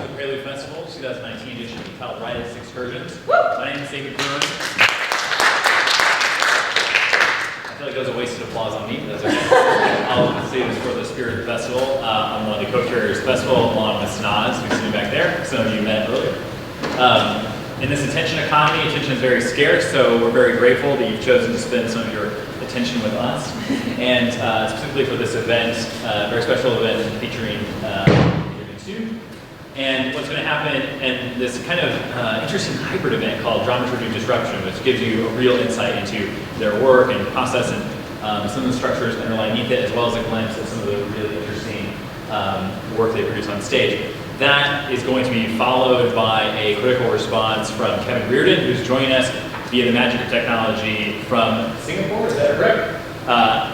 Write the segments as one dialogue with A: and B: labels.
A: the Prelude Festival 2019 edition titled Riotous Excursions. My name is Segal. I feel like that was a wasted applause on me, but that's okay. I'll say this for the spirit of the festival. I'm one of the co-curators of the festival, along with Sanaz, who's sitting back there. Some of you met earlier. In this attention economy, attention is very scarce, so we're very grateful that you've chosen to spend some of your attention with us. And specifically for this event, a very special event featuring Theater Mitu. And what's going to happen in this kind of interesting hybrid event called Dramaturgy Disruption, which gives you a real insight into their work and process and some of the structures underlying it, as well as a glimpse of some of the really interesting work they produce on stage. That is going to be followed by a critical response from Kevin Reardon, who's joining us via the magic of technology from Singapore. Is that correct?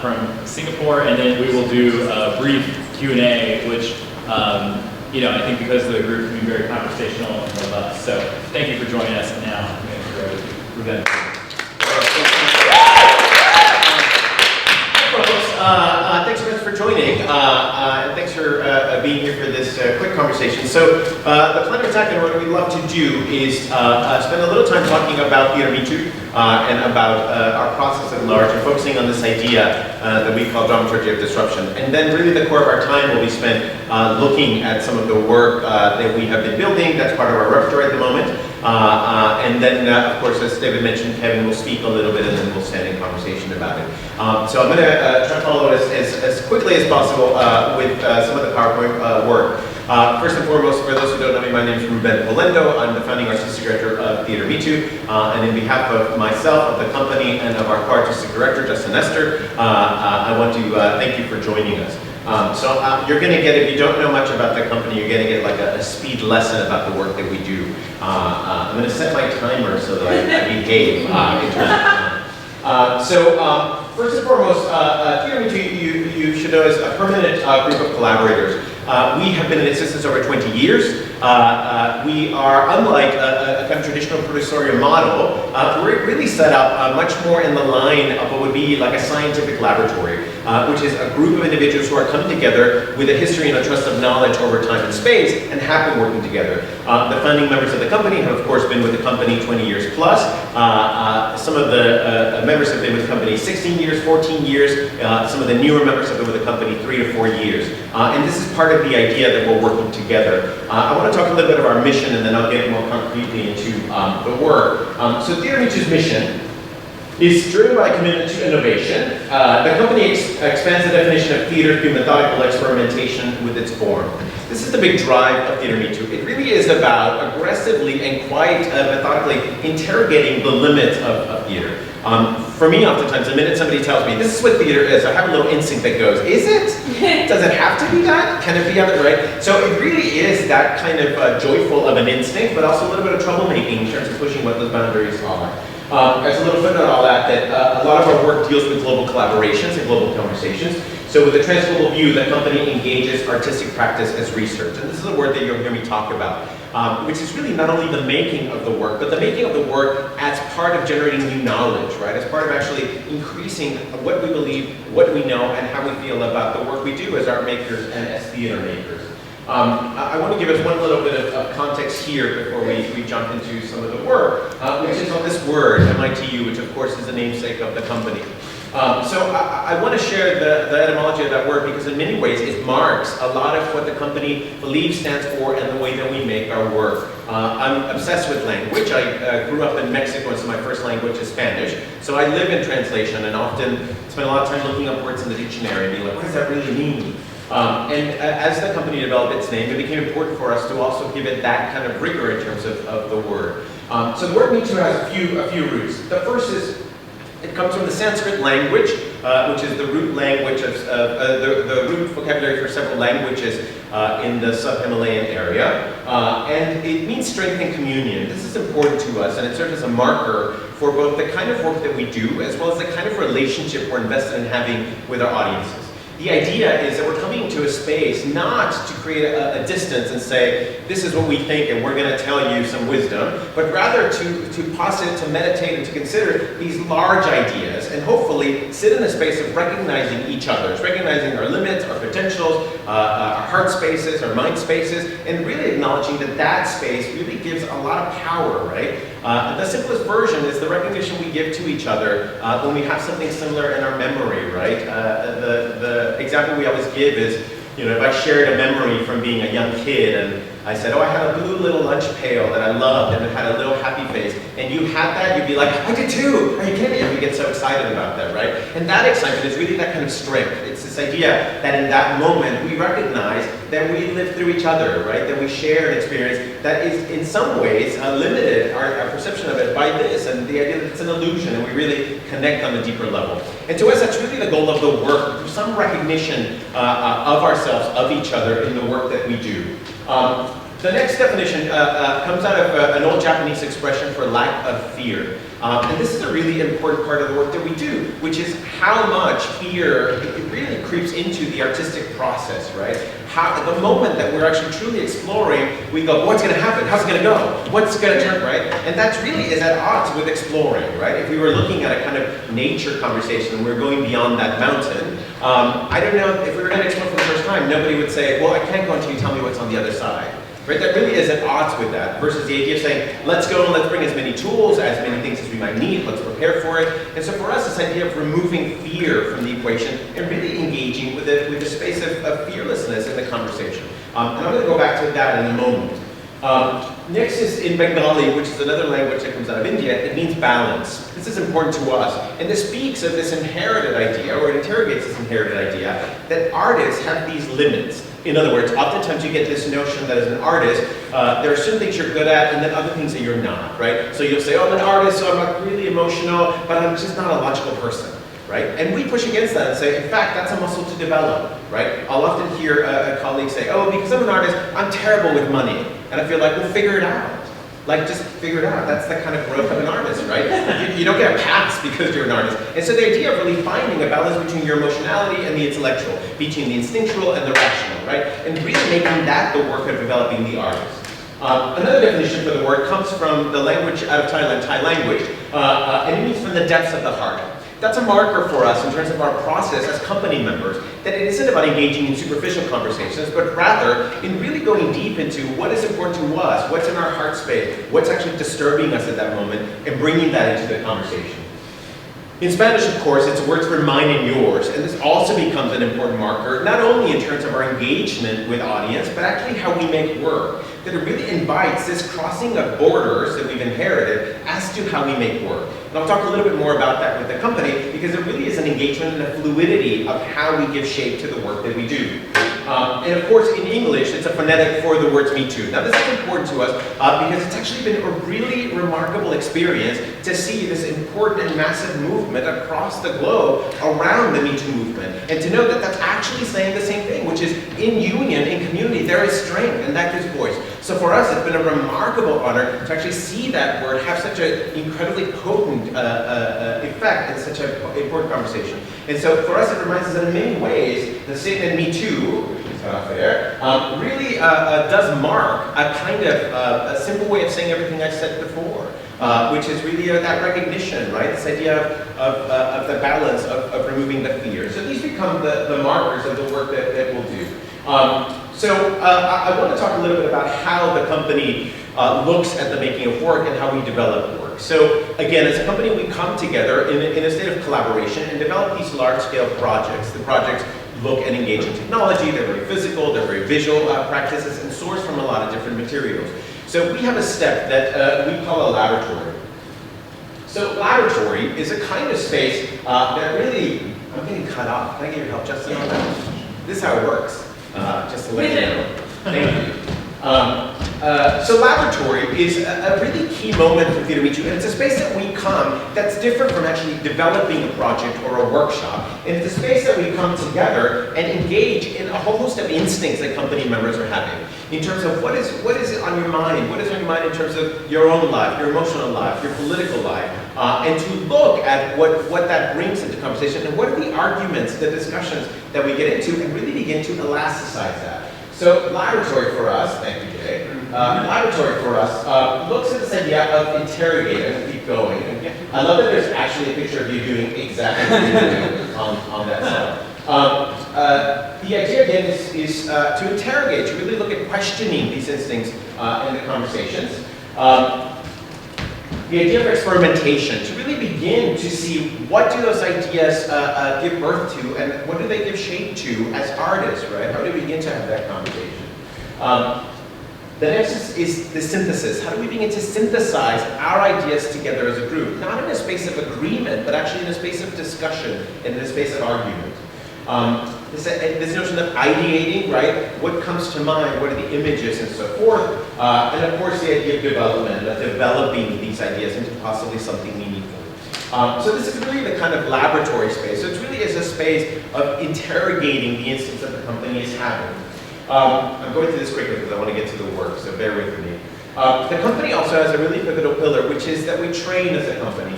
A: From Singapore, and then we will do a brief Q&A, which I think because the group can be very conversational and robust. So thank you for joining us. And now I'm going to throw it to Ruben.
B: Thanks so much for joining, and thanks for being here for this quick conversation. So the plan of attack and what we'd love to do is spend a little time talking about Theater Mitu and about our process at large, and focusing on this idea that we call dramaturgy of disruption. And then really the core of our time will be spent looking at some of the work that we have been building. That's part of our repertoire at the moment. And then, of course, as David mentioned, Kevin will speak a little bit, and then we'll stand in conversation about it. So I'm going to try to follow it as quickly as possible with some of the PowerPoint work. First and foremost, for those who don't know me, my name is Ruben Polendo. I'm the founding artistic director of Theater Mitu, and in behalf of myself, of the company, and of our co-artistic director, Justin Nestor, I want to thank you for joining us. So you're going to get, if you don't know much about the company, you're going to get like a speed lesson about the work that we do. I'm going to set my timer so that I behave in terms of time. So first and foremost, Theater Mitu, you should know, is a permanent group of collaborators. We have been in existence over 20 years. We are, unlike a kind of traditional professorial model, we're really set up much more in the line of what would be like a scientific laboratory, which is a group of individuals who are coming together with a history and a trust of knowledge over time and space, and have been working together. The founding members of the company have, of course, been with the company 20 years plus. Some of the members have been with the company 16 years, 14 years. Some of the newer members have been with the company 3 to 4 years. And this is part of the idea that we're working together. I want to talk a little bit of our mission, and then I'll get more concretely into the work. So Theater Mitu's mission is driven by a commitment to innovation. The company expands the definition of theater through methodical experimentation with its form. This is the big drive of Theater Mitu. It really is about aggressively and quite methodically interrogating the limits of theater. For me, oftentimes, the minute somebody tells me, this is what theater is, I have a little instinct that goes, is it? Does it have to be that? Can it be other, right? So it really is that kind of joyful of an instinct, but also a little bit of troublemaking in terms of pushing what those boundaries are. As a little footnote on all that, a lot of our work deals with global collaborations and global conversations. So with the transglobal view, the company engages artistic practice as research. And this is a word that you'll hear me talk about, which is really not only the making of the work, but the making of the work as part of generating new knowledge, right? As part of actually increasing what we believe, what we know, and how we feel about the work we do as art makers and as theater makers. I want to give us one little bit of context here before we jump into some of the work, which is on this word, MITU, which of course is the namesake of the company. So I want to share the etymology of that word because in many ways it marks a lot of what the company believes stands for and the way that we make our work. I'm obsessed with language. I grew up in Mexico, and so my first language is Spanish. So I live in translation and often spend a lot of time looking up words in the dictionary and being like, what does that really mean? And as the company developed its name, it became important for us to also give it that kind of rigor in terms of the word. So the word Mitu has a few roots. The first is, it comes from the Sanskrit language, which is the root language of the root vocabulary for several languages in the sub-Himalayan area. And it means strength and communion. This is important to us, and it serves as a marker for both the kind of work that we do, as well as the kind of relationship we're invested in having with our audiences. The idea is that we're coming to a space not to create a distance and say, this is what we think and we're going to tell you some wisdom, but rather to posit, to meditate, and to consider these large ideas, and hopefully sit in a space of recognizing each other's, recognizing our limits, our potentials, our heart spaces, our mind spaces, and really acknowledging that that space really gives a lot of power, right? The simplest version is the recognition we give to each other when we have something similar in our memory, right? The example we always give is, you know, if I shared a memory from being a young kid and I said, oh, I had a blue little lunch pail that I loved and it had a little happy face, and you had that, you'd be like, I did too! Are you kidding me? And we get so excited about that, right? And that excitement is really that kind of strength. It's this idea that in that moment we recognize that we live through each other, right? That we share an experience that is in some ways limited, our perception of it, by this, and the idea that it's an illusion and we really connect on a deeper level. And to us, that's really the goal of the work, through some recognition of ourselves, of each other in the work that we do. The next definition comes out of an old Japanese expression for lack of fear. And this is a really important part of the work that we do, which is how much fear it really creeps into the artistic process, right? How, the moment that we're actually truly exploring, we go, what's going to happen? How's it going to go? What's going to turn, right? And that really is at odds with exploring, right? If we were looking at a kind of nature conversation and we're going beyond that mountain, I don't know, if we were going to explore for the first time, nobody would say, well, I can't go until you tell me what's on the other side. Right? That really is at odds with that, versus the idea of saying, let's go and let's bring as many tools, as many things as we might need, let's prepare for it. And so for us, this idea of removing fear from the equation and really engaging with the space of fearlessness in the conversation. And I'm going to go back to that in a moment. Next is in Bengali, which is another language that comes out of India. It means balance. This is important to us. And this speaks of this inherited idea, or it interrogates this inherited idea, that artists have these limits. In other words, oftentimes you get this notion that as an artist, there are certain things you're good at and then other things that you're not, right? So you'll say, oh, I'm an artist, so I'm not really emotional, but I'm just not a logical person, right? And we push against that and say, in fact, that's a muscle to develop, right? I'll often hear a colleague say, oh, because I'm an artist, I'm terrible with money. And I feel like, well, figure it out. Like, just figure it out. That's the kind of growth of an artist, right? You don't get a pass because you're an artist. And so the idea of really finding a balance between your emotionality and the intellectual, between the instinctual and the rational, right? And really making that the work of developing the artist. Another definition for the word comes from the language out of Thailand, Thai language, and it means from the depths of the heart. That's a marker for us in terms of our process as company members, that it isn't about engaging in superficial conversations, but rather in really going deep into what is important to us, what's in our heart space, what's actually disturbing us at that moment, and bringing that into the conversation. In Spanish, of course, it's words for mine and yours, and this also becomes an important marker, not only in terms of our engagement with audience, but actually how we make work. That it really invites this crossing of borders that we've inherited as to how we make work. And I'll talk a little bit more about that with the company, because there really is an engagement and a fluidity of how we give shape to the work that we do. And of course, in English, it's a phonetic for the words Me Too. Now, this is important to us because it's actually been a really remarkable experience to see this important and massive movement across the globe around the Me Too movement. And to know that that's actually saying the same thing, which is in union, in community, there is strength, and that gives voice. So for us, it's been a remarkable honor to actually see that word have such an incredibly potent effect in such an important conversation. And so for us, it reminds us that in many ways, the statement Me Too, which is out there, really does mark a kind of a simple way of saying everything I said before, which is really that recognition, right? This idea of the balance of removing the fear. So these become the markers of the work that we'll do. I want to talk a little bit about how the company looks at the making of work and how we develop work. So again, as a company, we come together in a state of collaboration and develop these large-scale projects. The projects look and engage in technology, they're very physical, they're very visual practices, and source from a lot of different materials. So we have a step that we call a laboratory. So laboratory is a kind of space that really, I'm getting cut off. Can I get your help, Justin, on that? This is how it works. Just to let you know. Thank you. So laboratory is a really key moment for Theater Mitu, and it's a space that we come that's different from actually developing a project or a workshop. And it's a space that we come together and engage in a whole host of instincts that company members are having. In terms of what is on your mind? What is on your mind in terms of your own life, your emotional life, your political life? and to look at what that brings into conversation and what are the arguments, the discussions that we get into, and really begin to elasticize that. So laboratory for us, thank you, Jay. Laboratory for us looks at this idea of interrogating, and keep going. I love that there's actually a picture of you doing exactly what you're doing on that slide. The idea again is to interrogate, to really look at questioning these instincts in the conversations. The idea of experimentation, to really begin to see what do those ideas give birth to and what do they give shape to as artists, right? How do we begin to have that conversation? The next is the synthesis. How do we begin to synthesize our ideas together as a group? Not in a space of agreement, but actually in a space of discussion, and in a space of argument. This notion of ideating, right? What comes to mind? What are the images and so forth? And of course the idea of development, of developing these ideas into possibly something meaningful. So this is really the kind of laboratory space. So it really is a space of interrogating the instincts that the company is having. I'm going through this quickly because I want to get to the work, so bear with me. The company also has a really pivotal pillar, which is that we train as a company.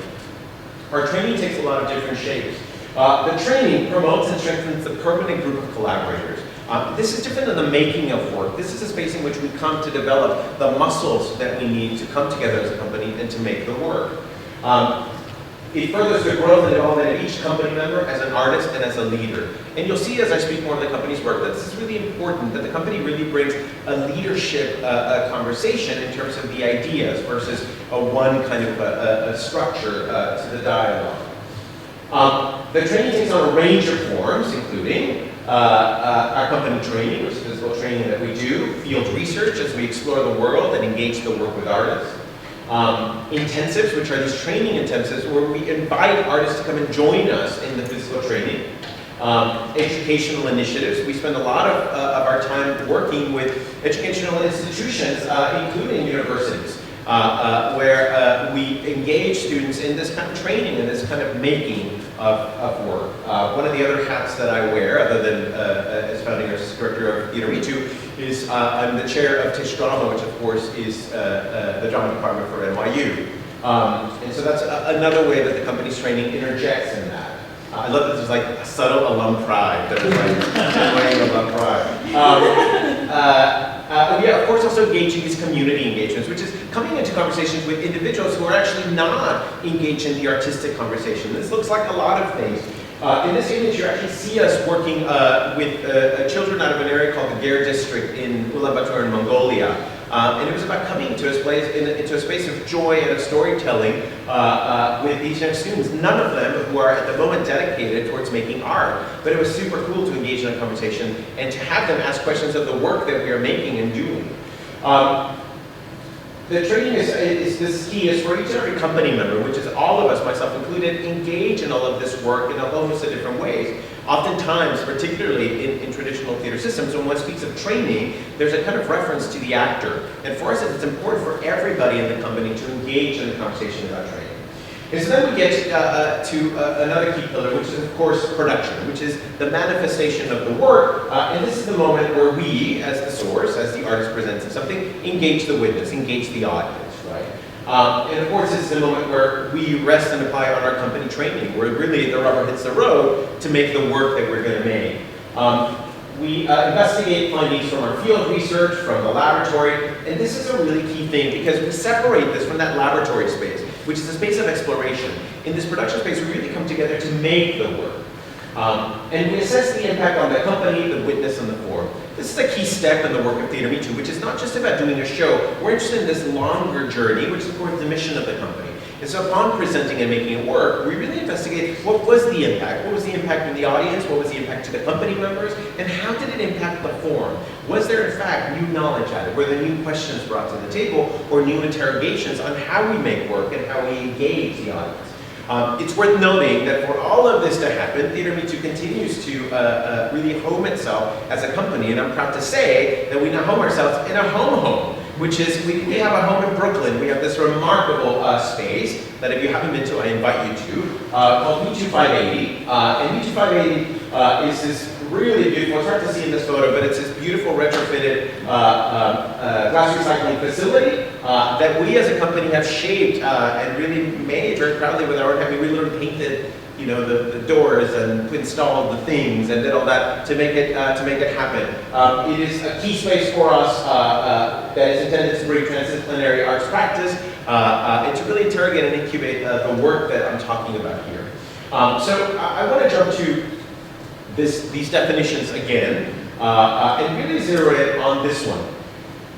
B: Our training takes a lot of different shapes. The training promotes and strengthens the permanent group of collaborators. This is different than the making of work. This is a space in which we come to develop the muscles that we need to come together as a company and to make the work. It furthers the growth and development of each company member as an artist and as a leader. And you'll see as I speak more of the company's work that this is really important, that the company really brings a leadership conversation in terms of the ideas versus a one kind of a structure to the dialogue. The training takes on a range of forms, including our company training, which is physical training that we do, field research as we explore the world and engage the work with artists, intensives, which are these training intensives where we invite artists to come and join us in the physical training, educational initiatives. We spend a lot of our time working with educational institutions, including universities, where we engage students in this kind of training and this kind of making of work. One of the other hats that I wear, other than as founding artistic director of Theater Mitu, is I'm the chair of Tisch Drama, which of course is the drama department for NYU. And so that's another way that the company's training interjects in that. I love that there's like a subtle alum pride. That is like alum pride. We are, of course, also engaging these community engagements, which is coming into conversations with individuals who are actually not engaged in the artistic conversation. This looks like a lot of things. In this image, you actually see us working with children out of an area called the Ger district in Ulaanbaatar in Mongolia. And it was about coming into a space of joy and of storytelling with these young students, none of them who are at the moment dedicated towards making art. But it was super cool to engage in a conversation and to have them ask questions of the work that we are making and doing. The training this key is for each and every company member, which is all of us, myself included, engage in all of this work in a whole host of different ways. Oftentimes, particularly in traditional theater systems, when one speaks of training, there's a kind of reference to the actor. And for us, it's important for everybody in the company to engage in the conversation about training. And so then we get to another key pillar, which is, of course, production, which is the manifestation of the work. And this is the moment where we, as the source, as the artist presenting something, engage the witness, engage the audience, right? And of course, this is the moment where we rest and apply on our company training, where really the rubber hits the road to make the work that we're going to make. We investigate findings from our field research, from the laboratory, and this is a really key thing because we separate this from that laboratory space, which is a space of exploration. In this production space, we really come together to make the work. And we assess the impact on the company, the witness, and the form. This is a key step in the work of Theater Mitu, which is not just about doing a show. We're interested in this longer journey, which is, of course, the mission of the company. And so upon presenting and making it work, we really investigate what was the impact? What was the impact on the audience? What was the impact to the company members? And how did it impact the form? Was there, in fact, new knowledge added? Were there new questions brought to the table or new interrogations on how we make work and how we engage the audience? It's worth noting that for all of this to happen, Theater Mitu continues to really home itself as a company, and I'm proud to say that we now home ourselves in a home, which is, we have a home in Brooklyn. We have this remarkable space that if you haven't been to, I invite you to, called Mitu 580. And Mitu 580 is this really beautiful. It's hard to see in this photo, but it's this beautiful retrofitted glass recycling facility that we as a company have shaped and really made very proudly with our own hand. We literally painted, you know, the doors and installed the things and did all that to make it happen. It is a key space for us that is intended to bring transdisciplinary arts practice and to really interrogate and incubate the work that I'm talking about here. So I want to jump to these definitions again and really zero in on this one,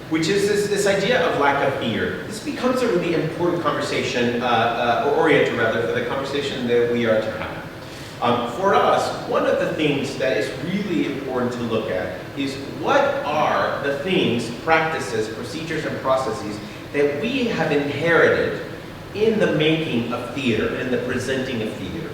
B: which is this idea of lack of fear. This becomes a really important conversation, or oriented rather, for the conversation that we are to have. For us, one of the things that is really important to look at is what are the things, practices, procedures, and processes that we have inherited in the making of theater, in the presenting of theater.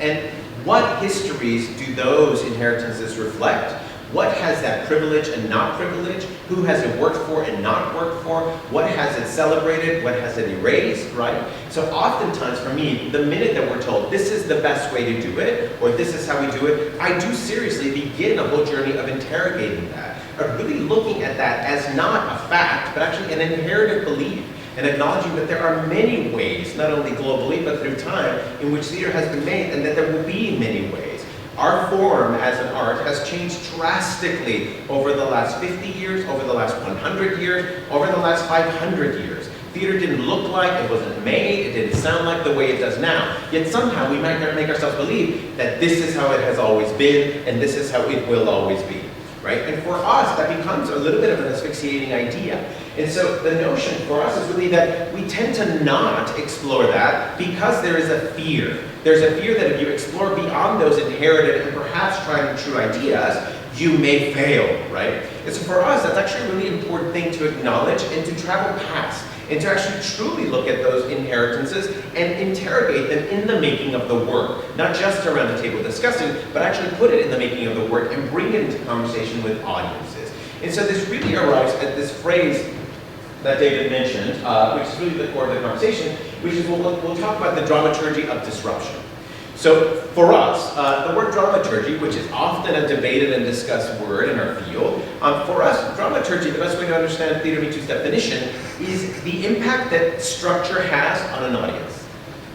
B: And what histories do those inheritances reflect? What has that privilege and not privilege? Who has it worked for and not worked for? What has it celebrated? What has it erased, right? So oftentimes for me, the minute that we're told this is the best way to do it, or this is how we do it, I do seriously begin a whole journey of interrogating that, of really looking at that as not a fact, but actually an inherited belief, and acknowledging that there are many ways, not only globally, but through time, in which theater has been made, and that there will be many ways. Our form as an art has changed drastically over the last 50 years, over the last 100 years, over the last 500 years. Theater didn't look like, it wasn't made, it didn't sound like the way it does now. Yet somehow we might make ourselves believe that this is how it has always been, and this is how it will always be. Right? And for us, that becomes a little bit of an asphyxiating idea. And so the notion for us is really that we tend to not explore that because there is a fear. There's a fear that if you explore beyond those inherited and perhaps tried and true ideas, you may fail, right? And so for us, that's actually a really important thing to acknowledge and to travel past, and to actually truly look at those inheritances and interrogate them in the making of the work. Not just around the table discussing, but actually put it in the making of the work and bring it into conversation with audiences. And so this really arrives at this phrase that David mentioned, which is really the core of the conversation, which is we'll talk about the dramaturgy of disruption. So for us, the word dramaturgy, which is often a debated and discussed word in our field, for us, dramaturgy, the best way to understand Theater Mitu's definition, is the impact that structure has on an audience.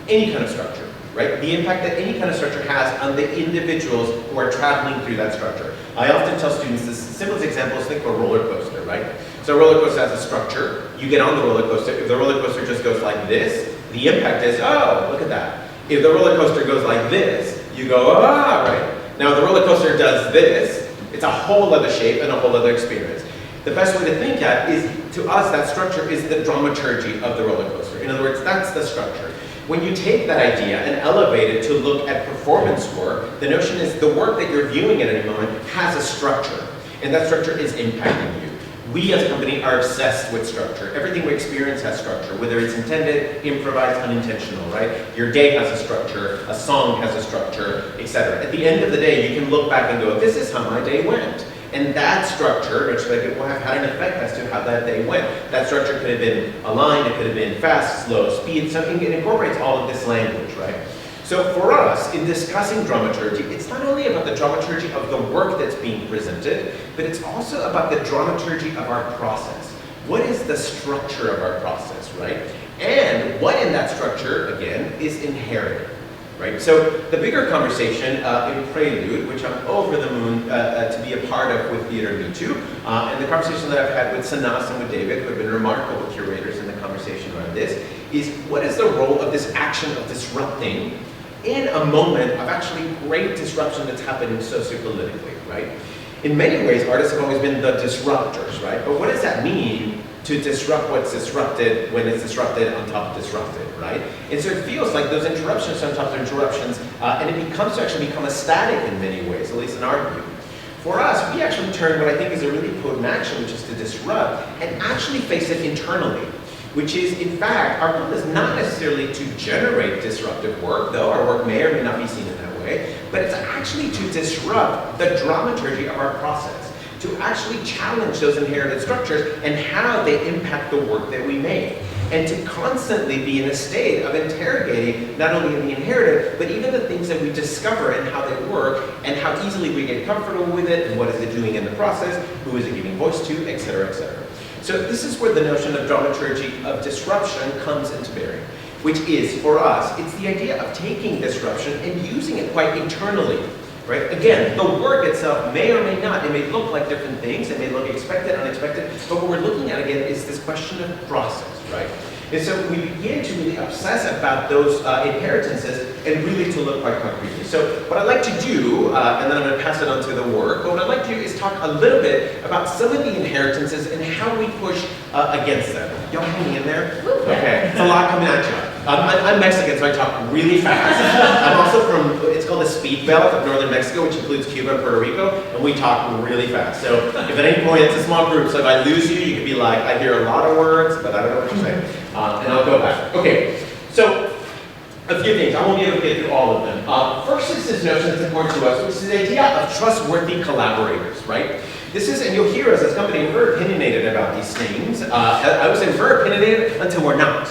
B: Any kind of structure, right? The impact that any kind of structure has on the individuals who are traveling through that structure. I often tell students, the simplest example is think of a roller coaster, right? So a roller coaster has a structure. You get on the roller coaster. If the roller coaster just goes like this, the impact is, oh, look at that. If the roller coaster goes like this, you go, ah, right? Now, if the roller coaster does this, it's a whole other shape and a whole other experience. The best way to think at is, to us, that structure is the dramaturgy of the roller coaster. In other words, that's the structure. When you take that idea and elevate it to look at performance work, the notion is the work that you're viewing at any moment has a structure, and that structure is impacting you. We as a company are obsessed with structure. Everything we experience has structure, whether it's intended, improvised, unintentional, right? Your day has a structure, a song has a structure, etc. At the end of the day, you can look back and go, this is how my day went. And that structure, which will have had an effect as to how that day went. That structure could have been aligned, it could have been fast, slow, speed, something that incorporates all of this language, right? So for us, in discussing dramaturgy, it's not only about the dramaturgy of the work that's being presented, but it's also about the dramaturgy of our process. What is the structure of our process, right? And what in that structure, again, is inherited, right? So the bigger conversation in Prelude, which I'm over the moon to be a part of with Theater Mitu, and the conversation that I've had with Sanas and with David, who have been remarkable curators in the conversation around this, is what is the role of this action of disrupting in a moment of actually great disruption that's happening sociopolitically, right? In many ways, artists have always been the disruptors, right? But what does that mean to disrupt what's disrupted when it's disrupted on top of disrupted, right? And so it feels like those interruptions on top of interruptions, and it becomes to actually become a static in many ways, at least in our view. For us, we actually turn what I think is a really potent action, which is to disrupt, and actually face it internally. Which is, in fact, our goal is not necessarily to generate disruptive work, though our work may or may not be seen in that way, but it's actually to disrupt the dramaturgy of our process, to actually challenge those inherited structures and how they impact the work that we make. And to constantly be in a state of interrogating not only the inherited, but even the things that we discover and how they work, and how easily we get comfortable with it, and what is it doing in the process, who is it giving voice to, et cetera, et cetera. So this is where the notion of dramaturgy of disruption comes into bearing, which is, for us, it's the idea of taking disruption and using it quite internally. Right? Again, the work itself may or may not, it may look like different things, it may look expected, unexpected, but what we're looking at again is this question of process, right? And so we begin to really obsess about those inheritances and really to look quite concretely. So what I'd like to do, and then I'm going to pass it on to the work, but what I'd like to do is talk a little bit about some of the inheritances and how we push against them. Y'all hanging in there? Okay, it's a lot coming at you. I'm Mexican, so I talk really fast. I'm also from, it's called the Speed Belt of northern Mexico, which includes Cuba and Puerto Rico, and we talk really fast. So if at any point, it's a small group, so if I lose you, you can be like, I hear a lot of words, but I don't know what you're saying. And I'll go back. Okay, so a few things. I won't be able to get through all of them. First is this notion that's important to us, which is the idea of trustworthy collaborators, right? This is, and you'll hear us as a company, we're opinionated about these things. I would say we're opinionated until we're not,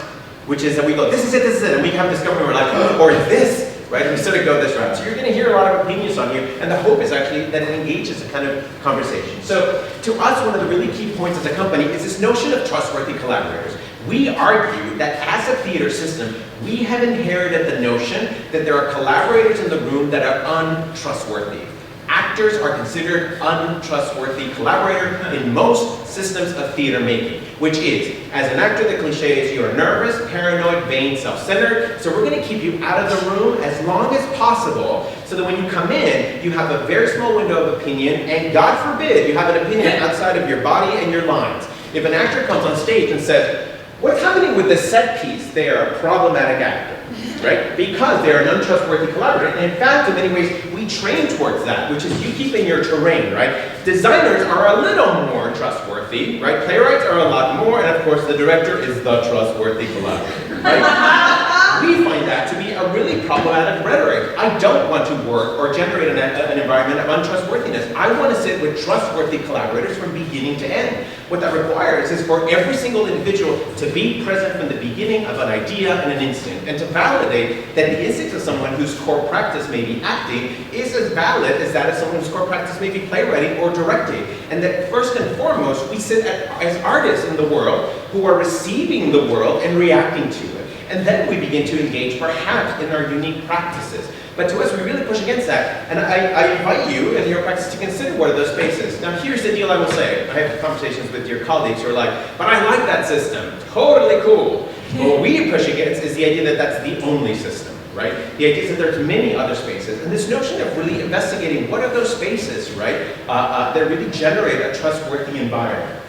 B: which is that we go, this is it, and we have discovery, we're like, oh, or this, right? And we sort of go this route. So you're going to hear a lot of opinions on you, and the hope is actually that it engages a kind of conversation. So to us, one of the really key points as a company is this notion of trustworthy collaborators. We argue that as a theater system, we have inherited the notion that there are collaborators in the room that are untrustworthy. Actors are considered untrustworthy collaborator in most systems of theater making, which is, as an actor, the cliche is you are nervous, paranoid, vain, self-centered, so we're going to keep you out of the room as long as possible, so that when you come in, you have a very small window of opinion, and God forbid, you have an opinion outside of your body and your lines. If an actor comes on stage and says, what's happening with the set piece? They are a problematic actor, right? Because they're an untrustworthy collaborator. And in fact, in many ways, we train towards that, which is you keeping your terrain, right? Designers are a little more trustworthy, right? Playwrights are a lot more, and of course, the director is the trustworthy collaborator, right? We find that to be a really problematic rhetoric. I don't want to work or generate an environment of untrustworthiness. I want to sit with trustworthy collaborators from beginning to end. What that requires is for every single individual to be present from the beginning of an idea and an instinct, and to validate that the instinct of someone whose core practice may be acting is as valid as that of someone whose core practice may be playwriting or directing. And that first and foremost, we sit as artists in the world who are receiving the world and reacting to it. And then we begin to engage perhaps in our unique practices. But to us, we really push against that. And I invite you in your practice to consider what are those spaces. Now here's the deal I will say. I have conversations with your colleagues who are like, but I like that system, totally cool. But what we push against is the idea that that's the only system, right? The idea is that there's many other spaces. And this notion of really investigating what are those spaces, right, that really generate a trustworthy environment.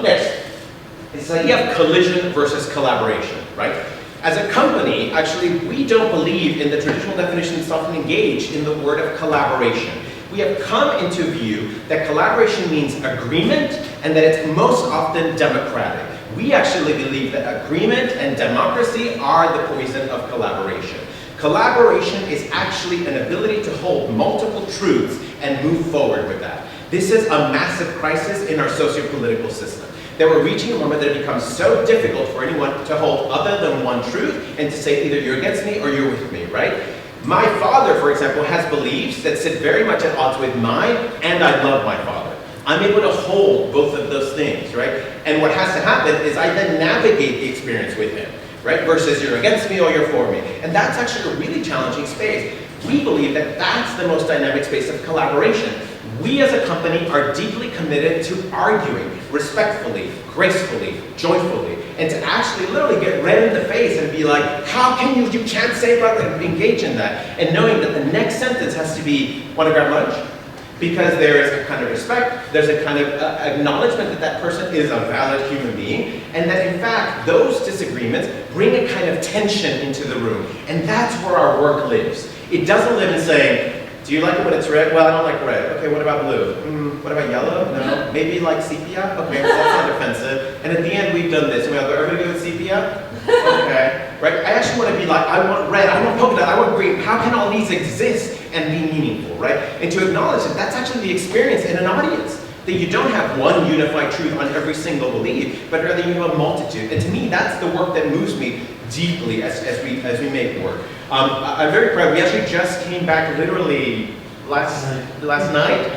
B: Next, it's the idea of collision versus collaboration, right? As a company, actually, we don't believe in the traditional definition that's often engaged in the word of collaboration. We have come into view that collaboration means agreement and that it's most often democratic. We actually believe that agreement and democracy are the poison of collaboration. Collaboration is actually an ability to hold multiple truths and move forward with that. This is a massive crisis in our socio-political system. That we're reaching a moment that it becomes so difficult for anyone to hold other than one truth and to say either you're against me or you're with me, right? My father, for example, has beliefs that sit very much at odds with mine, and I love my father. I'm able to hold both of those things, right? And what has to happen is I then navigate the experience with him, right? Versus you're against me or you're for me. And that's actually a really challenging space. We believe that that's the most dynamic space of collaboration. We as a company are deeply committed to arguing respectfully, gracefully, joyfully, and to actually literally get red in the face and be like, how can you can't say blah, blah, and engage in that. And knowing that the next sentence has to be, want to grab lunch? Because there is a kind of respect, there's a kind of acknowledgement that that person is a valid human being, and that in fact, those disagreements bring a kind of tension into the room. And that's where our work lives. It doesn't live in saying, do you like it when it's red? Well, I don't like red. Okay, what about blue? What about yellow? No. Maybe like sepia? Okay, well, that's not offensive. And at the end, we've done this. And we go, everybody good with sepia? Okay. Right? I actually want to be like, I want red, I want polka dot, I want green. How can all these exist and be meaningful, right? And to acknowledge that that's actually the experience in an audience. that you don't have one unified truth on every single belief, but rather you have a multitude. And to me, that's the work that moves me deeply as we make work. I'm very proud. We actually just came back literally last night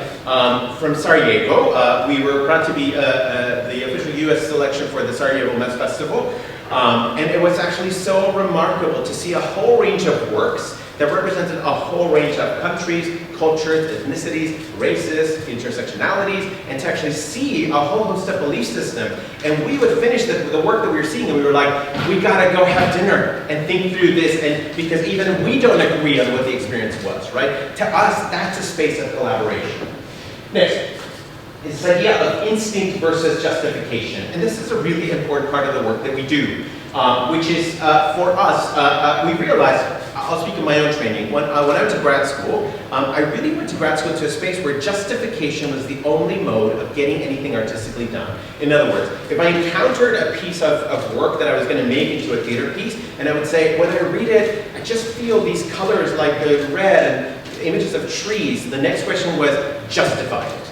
B: from Sarajevo. We were proud to be the official U.S. selection for the Sarajevo Mess Festival. And it was actually so remarkable to see a whole range of works that represented a whole range of countries, cultures, ethnicities, races, intersectionalities, and to actually see a whole host of belief systems. And we would finish the work that we were seeing, and we were like, we gotta go have dinner and think through this, and because even we don't agree on what the experience was, right? To us, that's a space of collaboration. Next, is this idea of instinct versus justification. And this is a really important part of the work that we do, which is, for us, we realized, I'll speak of my own training. When I went to grad school, I really went to grad school to a space where justification was the only mode of getting anything artistically done. In other words, if I encountered a piece of work that I was going to make into a theater piece, and I would say, when I read it, I just feel these colors like the red and images of trees, the next question was, justify it.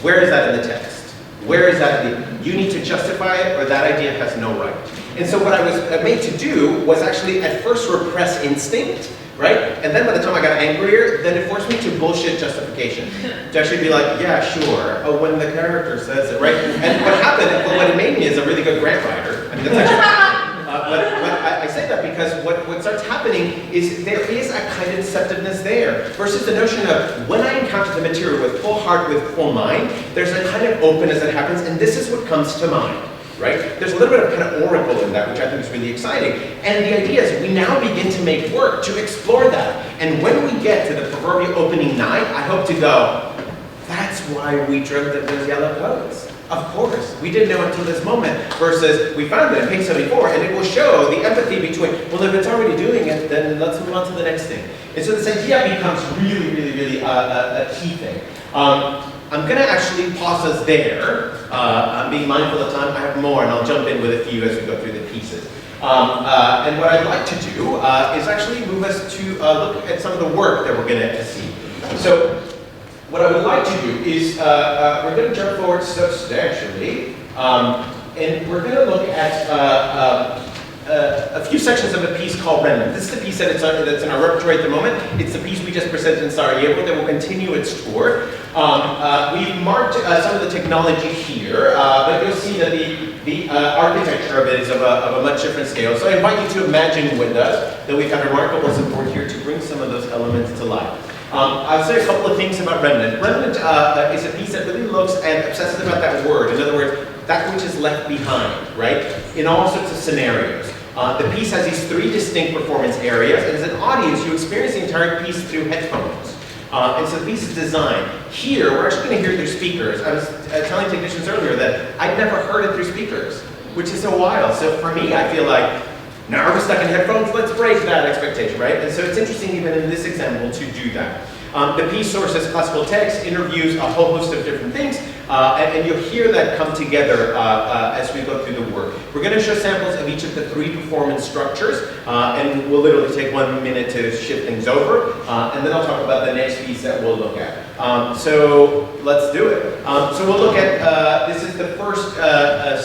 B: Where is that in the text? Where is that in the, you need to justify it, or that idea has no right. And so what I was made to do was actually at first repress instinct, right? And then by the time I got angrier, then it forced me to bullshit justification. To actually be like, yeah, sure. Oh, when the character says it, right? And what happened, what it made me is a really good grant writer. I mean, that's actually, but I say that because what starts happening is there is a kind of deceptiveness there, versus the notion of when I encounter the material with full heart, with full mind, there's a kind of openness that happens, and this is what comes to mind. Right? There's a little bit of kind of oracle in that, which I think is really exciting. And the idea is we now begin to make work to explore that. And when we get to the proverbial opening night, I hope to go, that's why we dreamt of those yellow coats. Of course, we didn't know until this moment, versus we found it on page 74, and it will show the empathy between, well, if it's already doing it, then let's move on to the next thing. And so this idea becomes really a key thing. I'm going to actually pause us there. I'm being mindful of time. I have more, and I'll jump in with a few as we go through the pieces. And what I'd like to do is actually move us to look at some of the work that we're going to see. So what I would like to do is we're going to jump forward substantially, and we're going to look at a few sections of a piece called Remnant. This is the piece that's in our repertoire at the moment. It's the piece we just presented in Sarajevo that will continue its tour. We've marked some of the technology here, but you'll see that the architecture of it is of a much different scale. So I invite you to imagine with us that we've had remarkable support here to bring some of those elements to life. I'll say a couple of things about Remnant. Remnant is a piece that really looks and obsesses about that word. In other words, that which is left behind, right? In all sorts of scenarios. The piece has these three distinct performance areas, and as an audience, you experience the entire piece through headphones. And so the piece is designed. Here, we're actually going to hear through speakers. I was telling technicians earlier that I'd never heard it through speakers, which is so wild. So for me, I feel like, now we're stuck in headphones, let's break that expectation, right? And so it's interesting even in this example to do that. The piece sources classical text, interviews a whole host of different things, and you'll hear that come together as we go through the work. We're going to show samples of each of the three performance structures, and we'll literally take 1 minute to shift things over, and then I'll talk about the next piece that we'll look at. So let's do it. So we'll look at, this is the first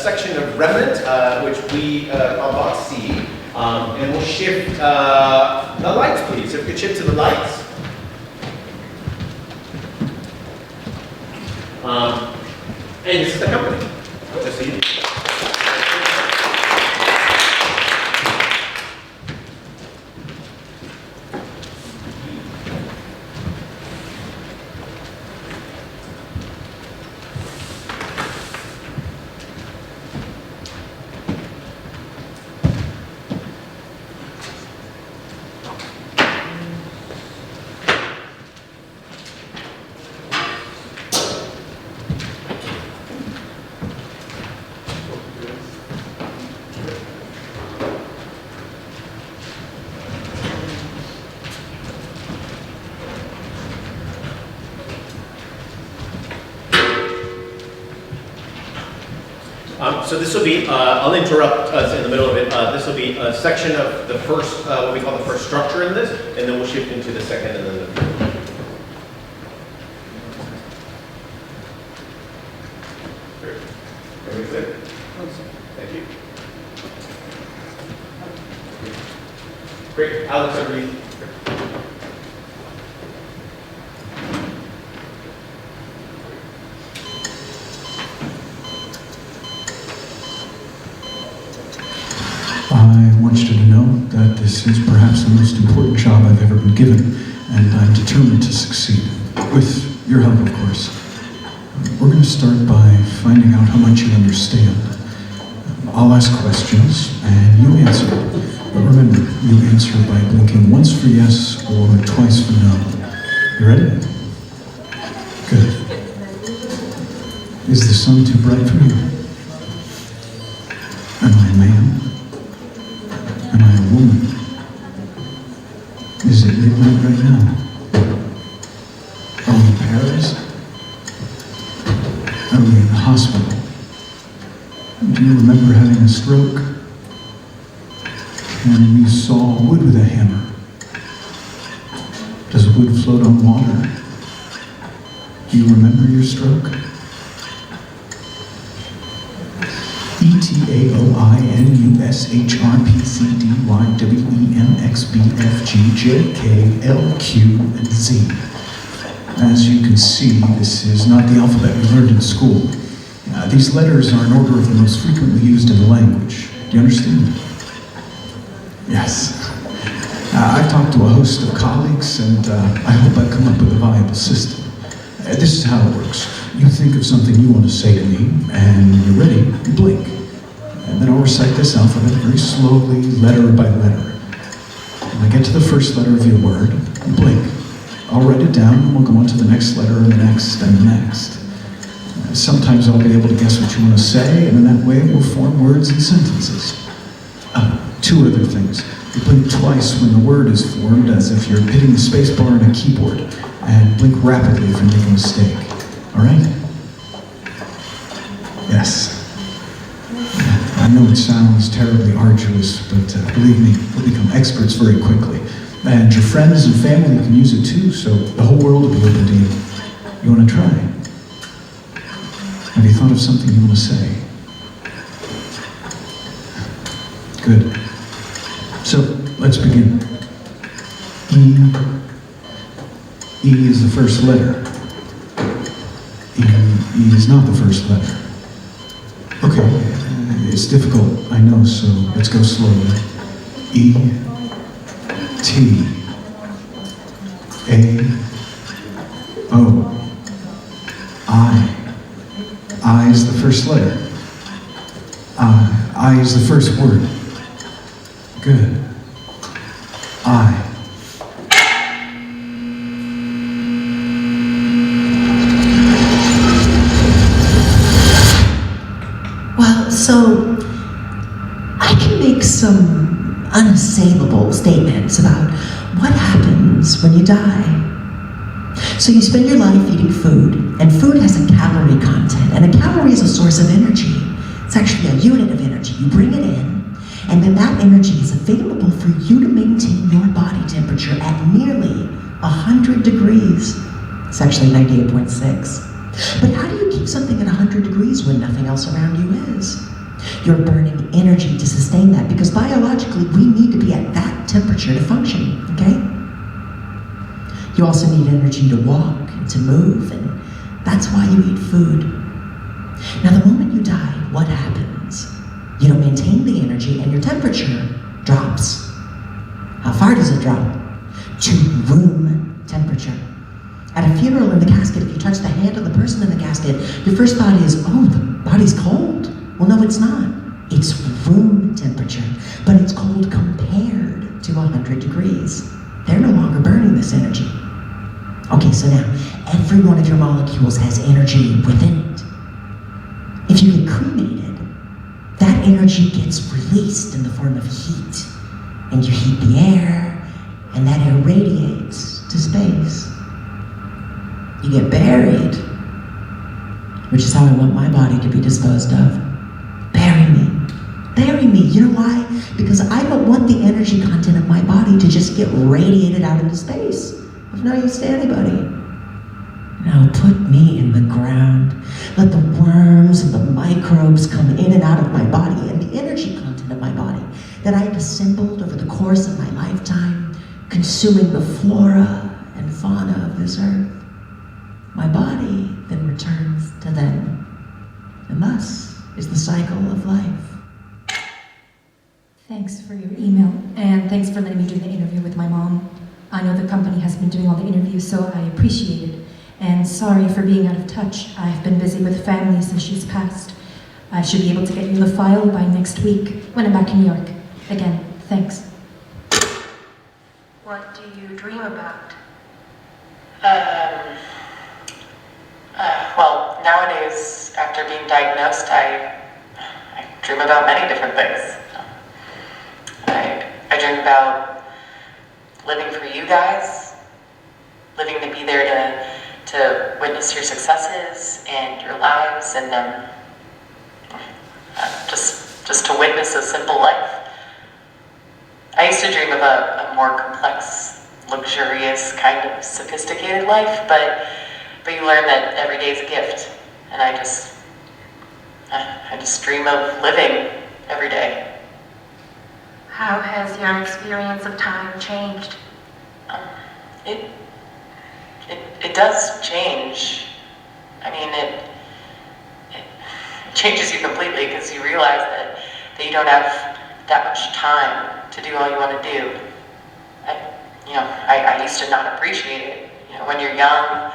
B: section of Remnant, which we call box C, and we'll shift the lights, please. If we could shift to the lights. And this is the company. Just so you know. So this will be, I'll interrupt us in the middle of it. This will be a section of the first, what we call the first structure in this, and then we'll shift into the second and then the third. Great. Alex, over to you.
C: I want you to know that this is perhaps the most important job I've ever been given, and I'm determined to succeed. With your help, of course. We're going to start by finding out how much you understand. I'll ask questions, and you answer. But remember, you answer by blinking once for yes or twice for no. You ready? Good. Is the sun too bright for you? Am I a man? Am I a woman? Is it midnight right now? Are we in Paris? Are we in the hospital? Do you remember having a stroke? And we saw wood with a hammer. Does wood float on water? Do you remember your stroke? ETAOINUSHRPCDYWENXBFGJKLQ and Z. As you can see, this is not the alphabet we learned in school. These letters are in order of the most frequently used in the language. Do you understand? Yes. I've talked to a host of colleagues, and I hope I've come up with a viable system. This is how it works. You think of something you want to say to me, and when you're ready, you blink. And then I'll recite this alphabet very slowly, letter by letter. When I get to the first letter of your word, you blink. I'll write it down, and we'll go on to the next letter, and the next, and the next. Sometimes I'll be able to guess what you want to say, and in that way we'll form words and sentences. Two other things. You blink twice when the word is formed, as if you're hitting the space bar on a keyboard, and blink rapidly if you make a mistake. All right? Yes. I know it sounds terribly arduous, but believe me, we'll become experts very quickly. And your friends and family can use it too, so the whole world will be open to you. You want to try? Have you thought of something you want to say? Good. So, let's begin. E is the first letter. E is not the first letter. Okay, it's difficult, I know, so let's go slowly. E, T, A, O, I. I is the first letter. I is the first word. Good. I.
D: Well, so I can make some unassailable statements about what happens when you die. So you spend your life eating food, and food has a calorie content, and a calorie is a source of energy. It's actually a unit of energy. You bring it in, and then that energy is available for you to maintain your body temperature at nearly 100 degrees. It's actually 98.6. But how do you keep something at 100 degrees when nothing else around you is? You're burning energy to sustain that, because biologically we need to be at that temperature to function, okay? You also need energy to walk and to move, and that's why you eat food. Now, the moment you die, what happens? You don't maintain the energy, and your temperature drops. How far does it drop? To room temperature. At a funeral, in the casket, if you touch the hand of the person in the casket, your first thought is, oh, the body's cold. Well, no, it's not. It's room temperature, but it's cold compared to 100 degrees. They're no longer burning this energy. Okay, so now, every one of your molecules has energy within it. If you get cremated, that energy gets released in the form of heat. And you heat the air, and that air radiates to space. You get buried, which is how I want my body to be disposed of. Bury me. Bury me. You know why? Because I don't want the energy content of my body to just get radiated out into space of no use to anybody. No, put me in the ground. Let the worms and the microbes come in and out of my body, and the energy content of my body that I had assembled over the course of my lifetime, consuming the flora and fauna of this earth. My body then returns to them, and thus is the cycle of life.
E: Thanks for your email, and thanks for letting me do the interview with my mom. I know the company has been doing all the interviews, so I appreciate it. And sorry for being out of touch. I've been busy with family since she's passed. I should be able to get you the file by next week when I'm back in New York. Again, thanks.
F: What do you dream about?
G: Well, nowadays, after being diagnosed, I dream about many different things. I dream about living for you guys, living to be there to witness your successes and your lives, and just to witness a simple life. I used to dream of a more complex, luxurious, kind of sophisticated life, but you learn that every day is a gift, and I just dream of living every day.
F: How has your experience of time changed?
G: It does change. I mean, it changes you completely because you realize that you don't have that much time to do all you want to do. I used to not appreciate it. When you're young,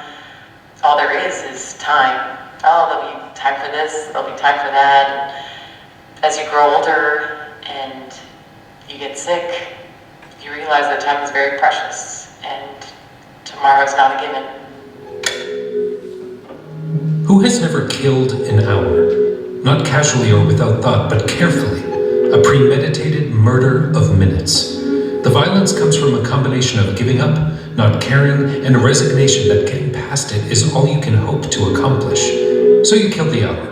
G: all there is time. Oh, there'll be time for this, there'll be time for that. And as you grow older and you get sick, you realize that time is very precious and tomorrow's not a given.
H: Who has never killed an hour? Not casually or without thought, but carefully. A premeditated murder of minutes. The violence comes from a combination of giving up, not caring, and a resignation that getting past it is all you can hope to accomplish. So you kill the hour.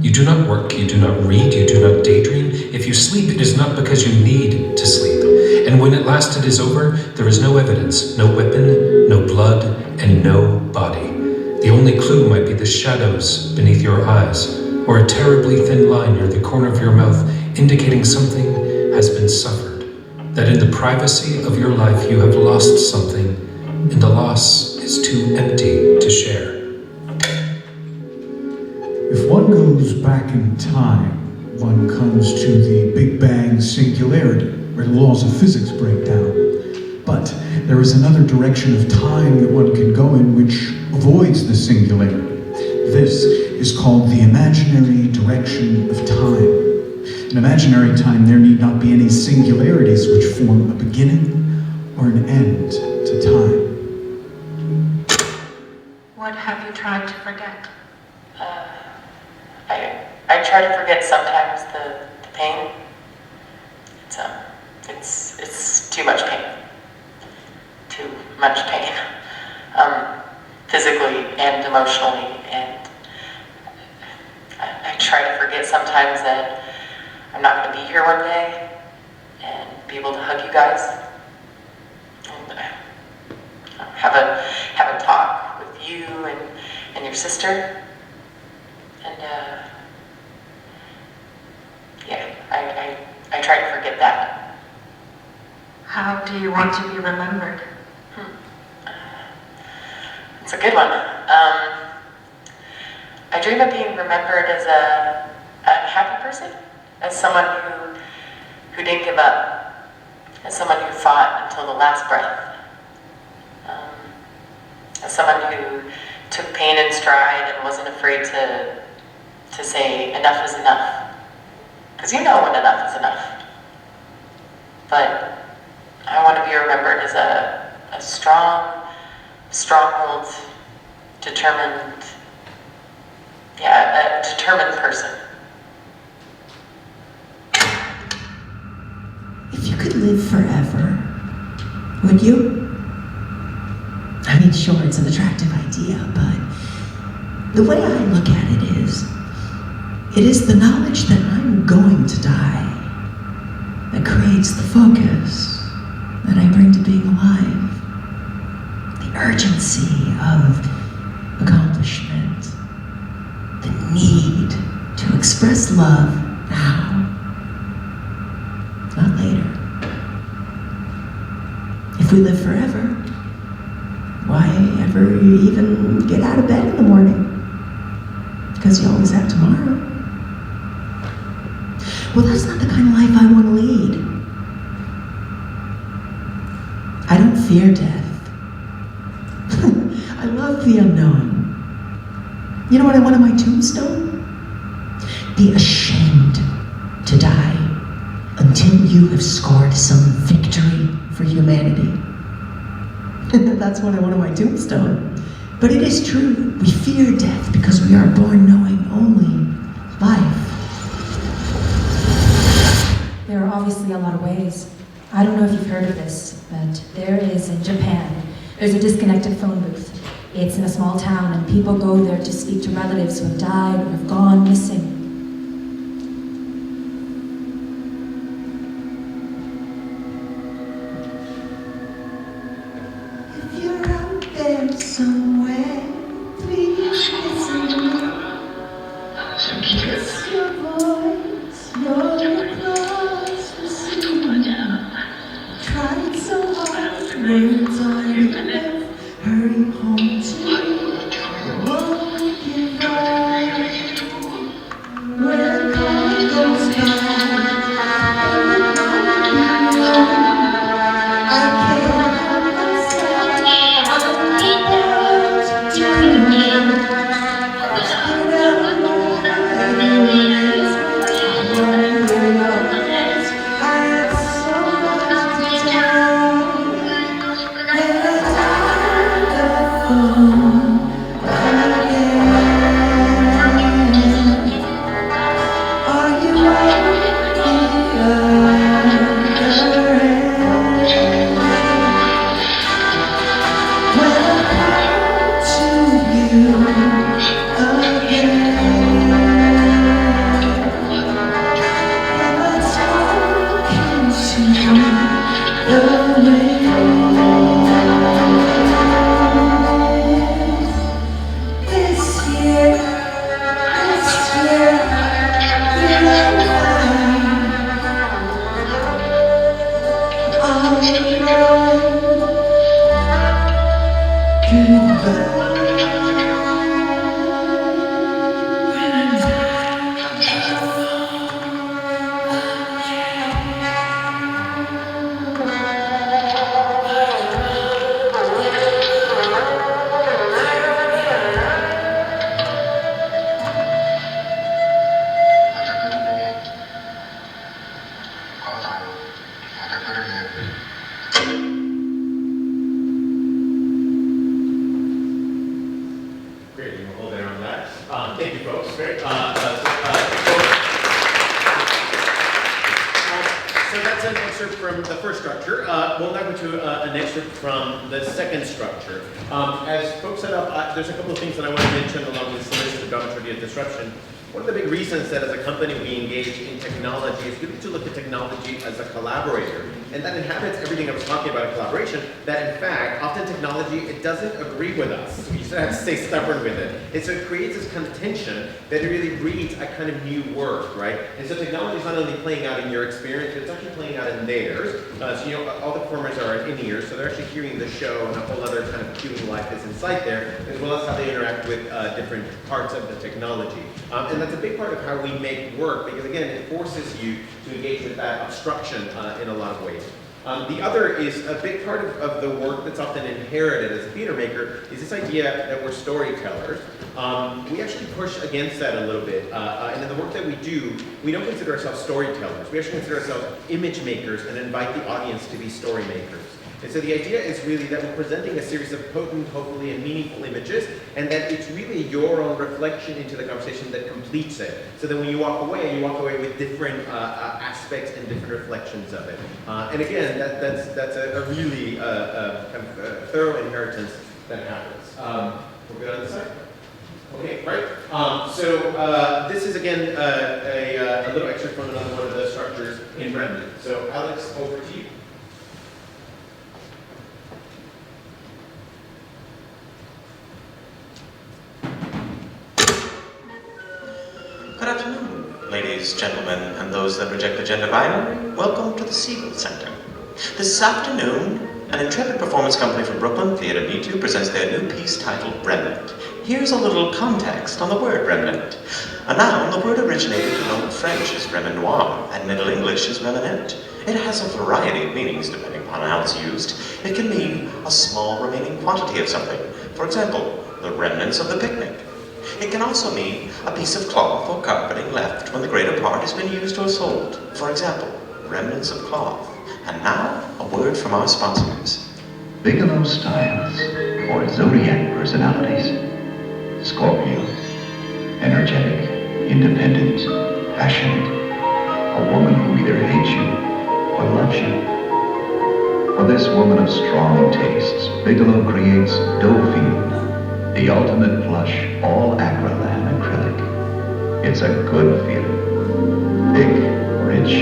H: You do not work, you do not read, you do not daydream. If you sleep, it is not because you need to sleep. And when at last it is over, there is no evidence, no weapon, no blood, and no body. The only clue might be the shadows beneath your eyes, or a terribly thin line near the corner of your mouth indicating something has been suffered. That in the privacy of your life you have lost something, and the loss is too empty to share.
C: If one goes back in time, one comes to the Big Bang singularity, where the laws of physics break down. But there is another direction of time that one can go in which avoids the singularity. This is called the imaginary direction of time. In imaginary time, there need not be any singularities which form a beginning or an end to time.
F: What have you tried to forget?
G: I try to forget sometimes the pain. It's too much pain. Too much pain. Physically and emotionally, and I try to forget sometimes that I'm not going to be here one day and be able to hug you guys and have a talk with you and your sister, and I try to forget that.
F: How do you want to be remembered?
G: It's a good one. I dream of being remembered as a happy person, as someone who didn't give up, as someone who fought until the last breath, as someone who took pain in stride and wasn't afraid to say enough is enough. Because you know when enough is enough. But I want to be remembered as a strong-willed, determined, a determined person.
D: If you could live forever, would you? I mean, sure, it's an attractive idea, but the way I look at it is the knowledge that I'm going to die that creates the focus that I bring to being alive. The urgency of accomplishment, the need to express love now, not later. we live forever, why ever even get out of bed in the morning? Because you always have tomorrow. Well, that's not the kind of life I want to lead. I don't fear death. I love the unknown. You know what I want on my tombstone? Be ashamed to die until you have scored some victory for humanity. That's what I want on my tombstone. But it is true, we fear death because we are born knowing only life.
E: There are obviously a lot of ways. I don't know if you've heard of this, but there is in Japan, there's a disconnected phone booth. It's in a small town and people go there to speak to relatives who have died or have gone missing.
D: If you're out there somewhere, please listen. It's your voice, you're across the sea. Tried so hard, words aren't enough. Hurry home to you. Won't give up. When the car goes by, I can't help myself. I'm about to do it.
B: There's a couple of things that I want to mention along with this list of dramaturgy and disruption. One of the big reasons that as a company we engage in technology is really to look at technology as a collaborator. And that inhabits everything I was talking about in collaboration, that in fact, often technology, it doesn't agree with us. We just have to stay stubborn with it. And so it creates this kind of tension that it really breeds a kind of new work, right? And so technology is not only playing out in your experience, but it's actually playing out in theirs. So you know, all the performers are in-ears, so they're actually hearing the show and a whole other kind of viewing life is inside there, as well as how they interact with different parts of the technology. And that's a big part of how we make work, because again, it forces you to engage with that obstruction in a lot of ways. The other is a big part of the work that's often inherited as a theater maker is this idea that we're storytellers. We actually push against that a little bit. And in the work that we do, we don't consider ourselves storytellers. We actually consider ourselves image makers and invite the audience to be story makers. And so the idea is really that we're presenting a series of potent, hopefully, and meaningful images, and that it's really your own reflection into the conversation that completes it. So then when you walk away with different aspects and different reflections of it. And again, that's a really kind of thorough inheritance that happens. We're good on this side? Okay, right. So this is again a little excerpt from another one of the structures in Remnant. So Alex, over to you.
I: Good afternoon, ladies, gentlemen, and those that reject the gender binary. Welcome to the Segal Center. This afternoon, An intrepid performance company from Brooklyn, Theater Mitu, presents their new piece titled Remnant. Here's a little context on the word remnant. A noun, the word originated in Old French as remenoir, and Middle English as remanent. It has a variety of meanings depending upon how it's used. It can mean a small remaining quantity of something. For example, the remnants of the picnic. It can also mean a piece of cloth or carpeting left when the greater part has been used or sold. For example, remnants of cloth. And now, a word from our sponsors.
J: Bigelow styles, or zodiac personalities. Scorpio, energetic, independent, passionate. A woman who either hates you or loves you. For this woman of strong tastes, Bigelow creates Dauphine, the ultimate plush, all acrylan acrylic. It's a good feeling. Thick, rich,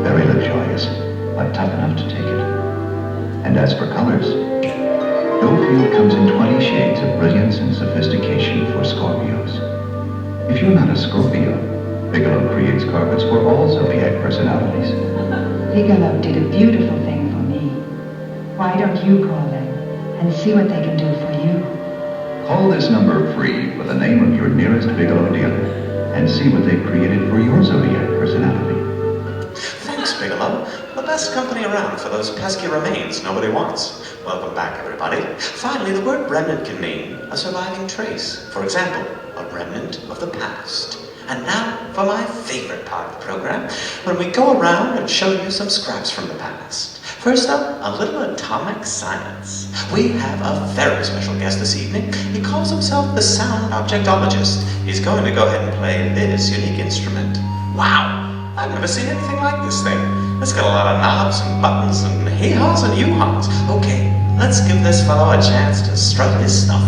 J: very luxurious, but tough enough to take it. And as for colors, Dauphine comes in 20 shades of brilliance and sophistication for Scorpios. If you're not a Scorpio, Bigelow creates carpets for all zodiac personalities.
K: Bigelow did a beautiful thing for me. Why don't you call them and see what they can do for you?
J: Call this number free for the name of your nearest Bigelow dealer and see what they've created for your zodiac personality.
I: Thanks, Bigelow. The best company around for those pesky remains nobody wants. Welcome back, everybody. Finally, the word remnant can mean a surviving trace. For example, a remnant of the past. And now for my favorite part of the program, when we go around and show you some scraps from the past. First up, a little atomic science. We have a very special guest this evening. He calls himself the sound objectologist. He's going to go ahead and play this unique instrument. Wow! I've never seen anything like this thing. It's got a lot of knobs and buttons and hee-haws and you-haws. Okay, let's give this fellow a chance to strut his stuff.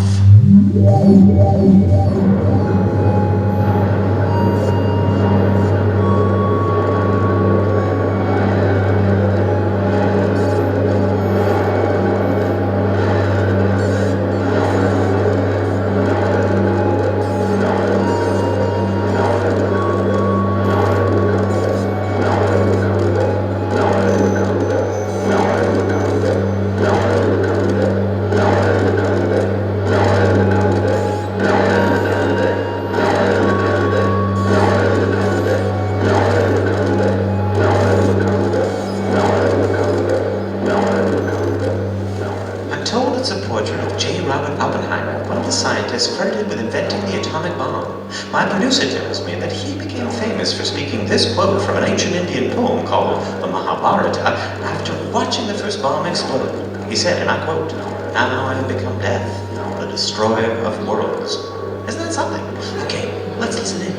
I: Credited with inventing the atomic bomb. My producer tells me that he became famous for speaking this quote from an ancient Indian poem called the Mahabharata after watching the first bomb explode. He said, and I quote, "Now I have become death, the destroyer of worlds." Isn't that something? Okay, let's listen in.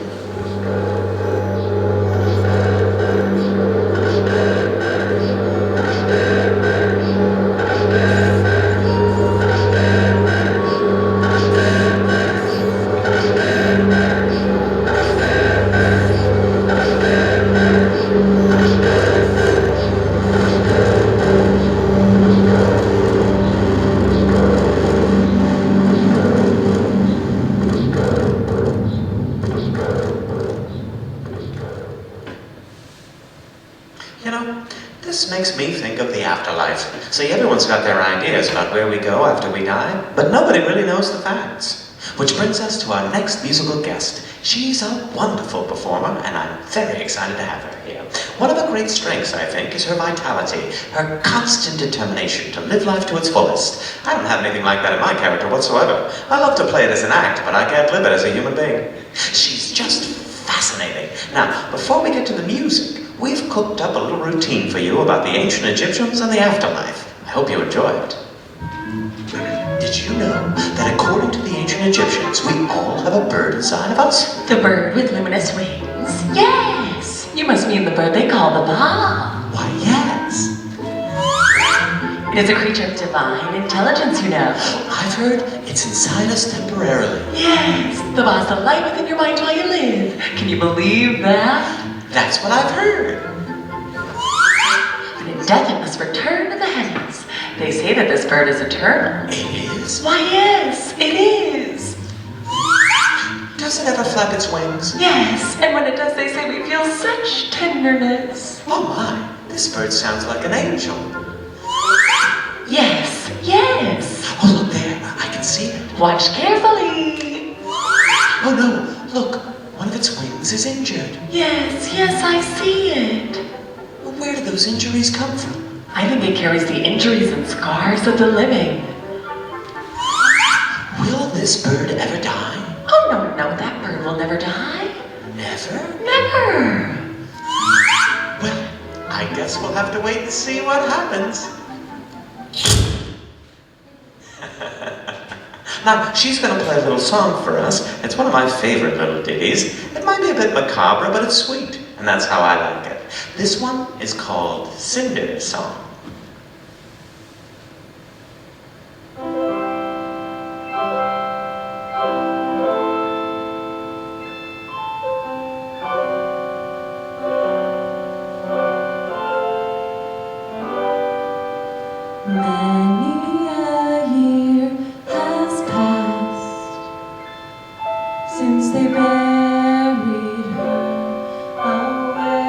I: Makes me think of the afterlife. See, everyone's got their ideas about where we go after we die, but nobody really knows the facts. Which brings us to our next musical guest. She's a wonderful performer, and I'm very excited to have her here. One of her great strengths, I think, is her vitality, her constant determination to live life to its fullest. I don't have anything like that in my character whatsoever. I love to play it as an act, but I can't live it as a human being. She's just fascinating. Now, before we get to the music, we've cooked up a little routine for you about the ancient Egyptians and the afterlife. I hope you enjoy it. Did you know that according to the ancient Egyptians, we all have a bird inside of us?
G: The bird with luminous wings? Yes! You must mean the bird they call the ba.
I: Why, yes.
G: It is a creature of divine intelligence, you know.
I: I've heard it's inside us temporarily.
G: Yes, the ba's the light within your mind while you live. Can you believe that?
I: That's what I've heard.
G: But in death it must return to the heavens. They say that this bird is eternal.
I: It is?
G: Why, yes, it is.
I: Does it ever flap its wings?
G: Yes, and when it does, they say we feel such tenderness.
I: Oh my, this bird sounds like an angel.
G: Yes.
I: can see it.
G: Watch carefully.
I: Oh no, look, one of its wings is injured.
G: Yes, I see it.
I: Where do those injuries come from?
G: I think it carries the injuries and scars of the living.
I: Will this bird ever die?
G: Oh, no, that bird will never die.
I: Never?
G: Never.
I: Well, I guess we'll have to wait and see what happens. Now, she's going to play a little song for us. It's one of my favorite little ditties. It might be a bit macabre, but it's sweet, and that's how I like it. This one is called Cinder's Song.
L: Many a year has passed since they buried her away,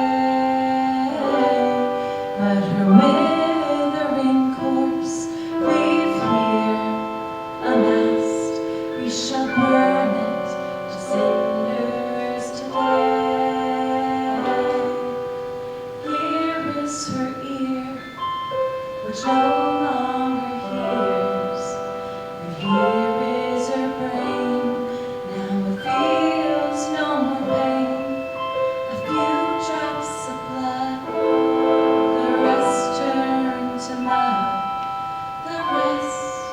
L: but her withering corpse we've here amassed. We shall burn it to cinders today. Here is her ear, which no longer hears, and here is her brain, now it feels no more pain. A few drops of blood, the rest turned to mud, the rest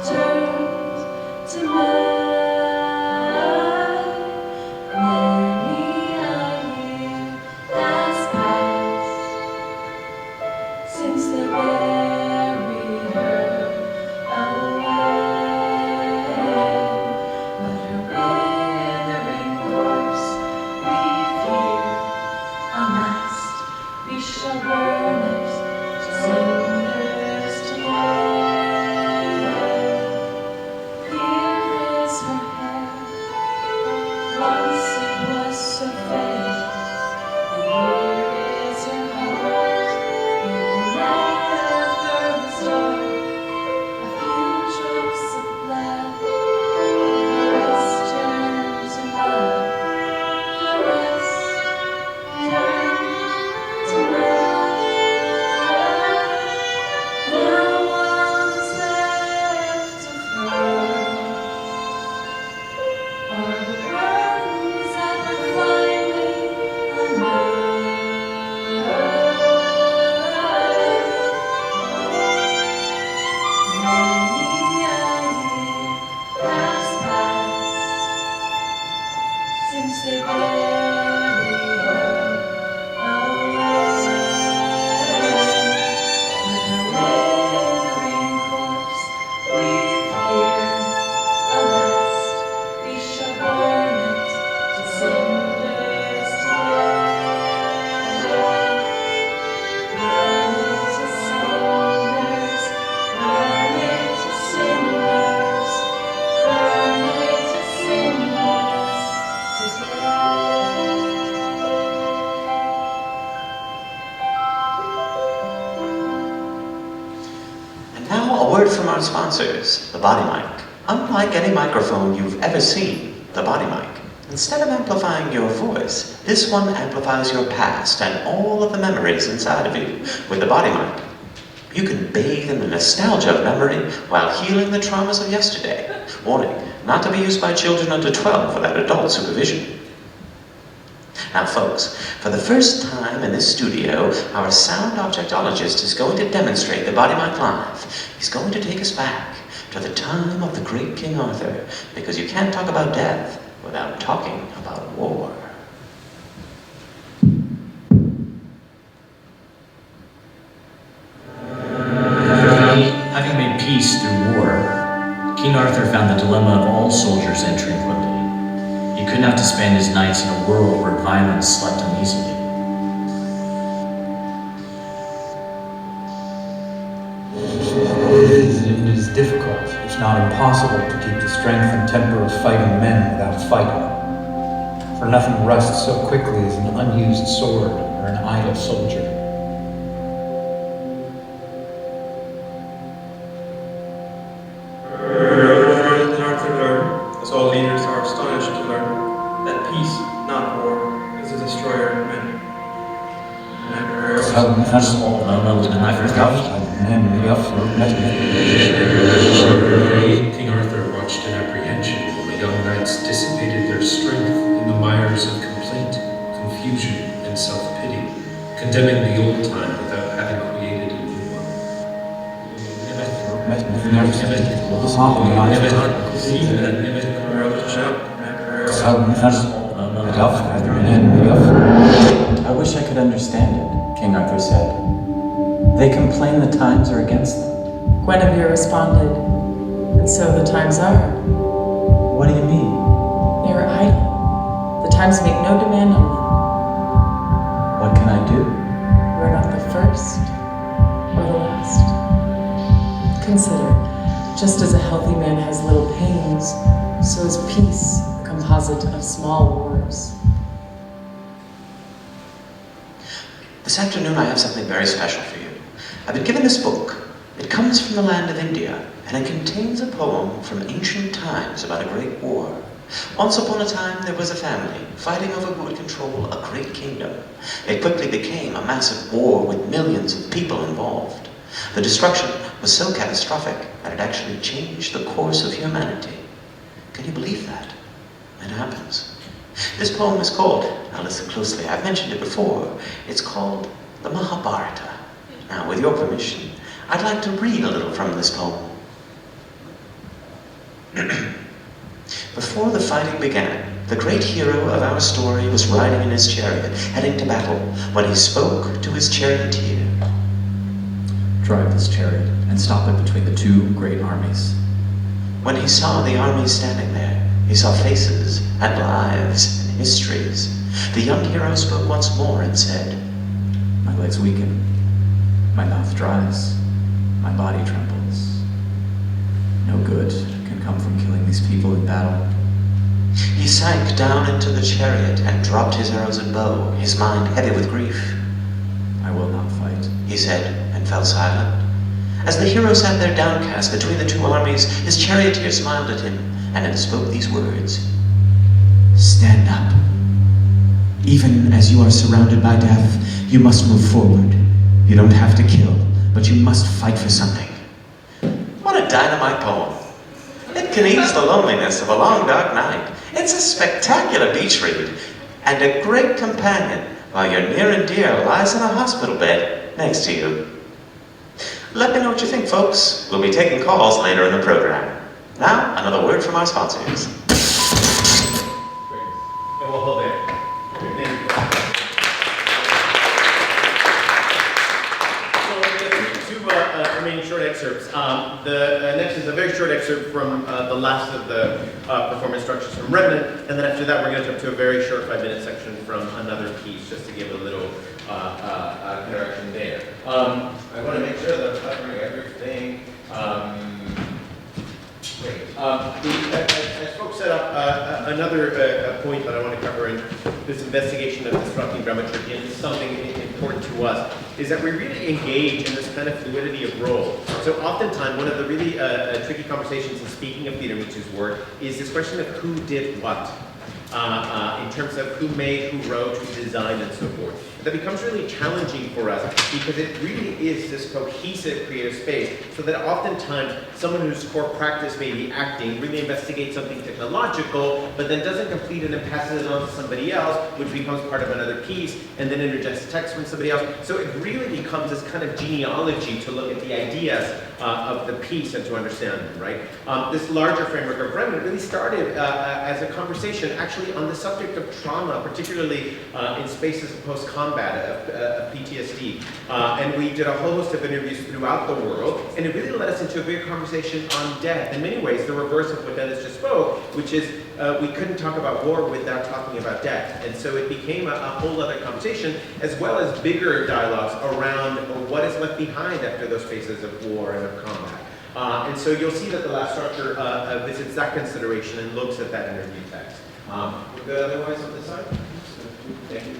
L: turned to mud. Many a year has passed since they buried her away, but her withering corpse we've here amassed. We shall burn it to cinders today. Here is her hair, once it was so fair, and here is her heart. Never restore. A few drops of blood, the rest turned to mud, the rest turned to mud. Now what's left of her are the burns that were finally unmade. Many a year has passed since they buried her away, with her withering corpse we've here amassed. We shall burn it to cinders today. Burn it to cinders, burn it to cinders, burn it to cinders today.
I: And now a word from our sponsors, the Body Mic. Unlike any microphone you've ever seen, the Body Mic, instead of amplifying your voice, this one amplifies your past and all of the memories inside of you. With the Body Mic, you can bathe in the nostalgia of memory while healing the traumas of yesterday. Warning, not to be used by children under 12 without adult supervision. Now folks, for the first time in this studio, our sound objectologist is going to demonstrate the Body Mic live. He's going to take us back to the time of the great King Arthur, because you can't talk about death without talking about war.
M: Having made peace through war, King Arthur found the dilemma of all soldiers entering tranquility. He couldn't have to spend his nights in a world where violence slept uneasily.
N: It is difficult, if not impossible, to keep the strength and temper of fighting men without fighting. For nothing rusts so quickly as an unused sword or an idle soldier.
H: King Arthur watched in apprehension while the young knights dissipated their strength in the mires of complaint, confusion, and self-pity, condemning the old time without having created a new one.
O: I wish I could understand it, King Arthur said. They complain the times are against them.
P: Guinevere responded, and so the times are.
O: What do you mean?
P: They are idle. The times make no demand on them.
O: What can I do?
P: You are not the first or the last. Consider, just as a healthy man has little pains, so is peace a composite of small wars.
I: This afternoon I have something very special for you. I've been given this book. It comes from the land of India, and it contains a poem from ancient times about a great war. Once upon a time, there was a family fighting over who would control a great kingdom. It quickly became a massive war with millions of people involved. The destruction was so catastrophic that it actually changed the course of humanity. Can you believe that? It happens. This poem is called, now listen closely, I've mentioned it before, it's called the Mahabharata. Now, with your permission, I'd like to read a little from this poem. Before the fighting began, the great hero of our story was riding in his chariot, heading to battle, when he spoke to his charioteer.
O: Drive this chariot and stop it between the two great armies.
I: When he saw the armies standing there, he saw faces and lives and histories. The young hero spoke once more and said,
O: My legs weaken, my mouth dries, my body trembles. No good can come from killing these people in battle.
I: He sank down into the chariot and dropped his arrows and bow, his mind heavy with grief.
O: I will not fight,
I: he said, and fell silent. As the hero sat there downcast between the two armies, his charioteer smiled at him and then spoke these words.
C: Stand up. Even as you are surrounded by death, you must move forward. You don't have to kill, but you must fight for something.
I: What a dynamite poem. It can ease the loneliness of a long, dark night. It's a spectacular beach read, and a great companion while your near and dear lies in a hospital bed next to you. Let me know what you think, folks. We'll be taking calls later in the program. Now, another word from our sponsors.
B: Great. And we'll hold there. Thank you. So we have two remaining short excerpts. The next is a very short excerpt from the last of the performance structures from Remnant, and then after that we're going to jump to a very short 5-minute section from another piece, just to give a little interaction there. I want to make sure that I'm covering everything. Great. As folks set up, another point that I want to cover in this investigation of disrupting dramaturgy, and this is something important to us, is that we really engage in this kind of fluidity of role. So oftentimes, one of the really tricky conversations in speaking of Theater Mitu's work is this question of who did what, in terms of who made, who wrote, who designed, and so forth. That becomes really challenging for us because it really is this cohesive creative space, so that oftentimes someone whose core practice may be acting really investigates something technological, but then doesn't complete it and passes it on to somebody else, which becomes part of another piece, and then interjects text from somebody else. So it really becomes this kind of genealogy to look at the ideas of the piece and to understand them, right? This larger framework of Remnant really started as a conversation actually on the subject of trauma, particularly in spaces of post-combat, of PTSD. And we did a whole host of interviews throughout the world, and it really led us into a big conversation on death. In many ways, the reverse of what Dennis just spoke, which is we couldn't talk about war without talking about death. And so it became a whole other conversation, as well as bigger dialogues around what is left behind after those phases of war and of combat. And so you'll see that the last structure visits that consideration and looks at that interview text. We're good otherwise on this side? Thank you.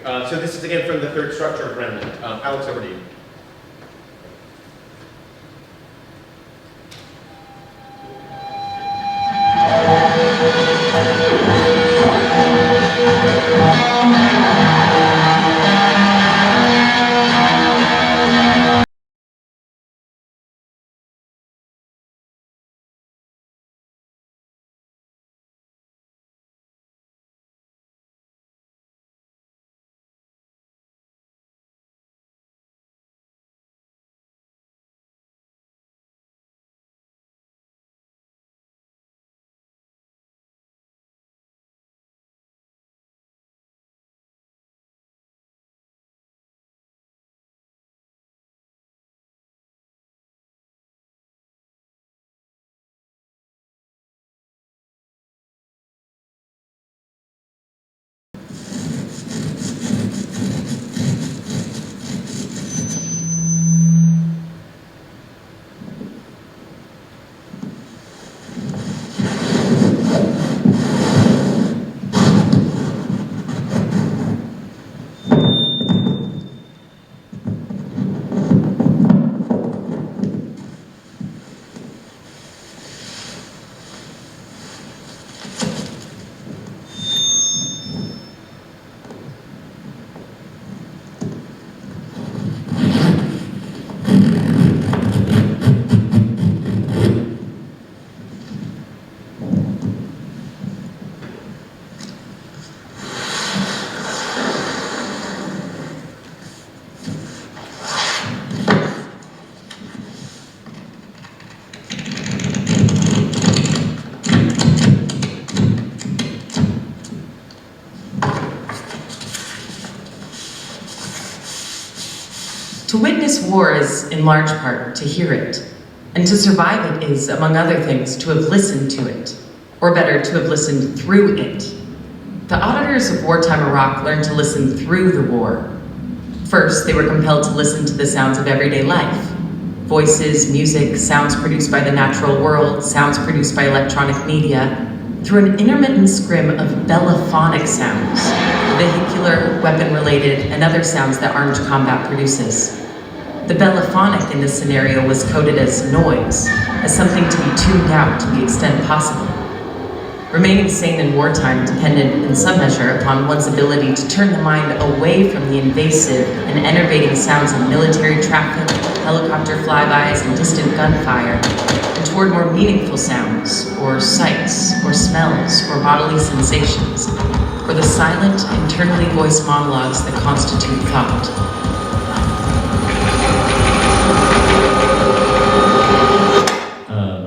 B: So this is again from the third structure of Remnant. Alex, over to you.
P: To witness war is, in large part, to hear it. And to survive it is, among other things, to have listened to it. Or better, to have listened through it. The auditors of wartime Iraq learned to listen through the war. First, they were compelled to listen to the sounds of everyday life. Voices, music, sounds produced by the natural world, sounds produced by electronic media, through an intermittent scrim of bellophonic sounds, vehicular, weapon-related, and other sounds that armed combat produces. The bellophonic in this scenario was coded as noise, as something to be tuned out to the extent possible. Remaining sane in wartime depended, in some measure, upon one's ability to turn the mind away from the invasive and enervating sounds of military traffic, helicopter flybys, and distant gunfire, and toward more meaningful sounds, or sights, or smells, or bodily sensations, or the silent, internally voiced monologues that constitute thought.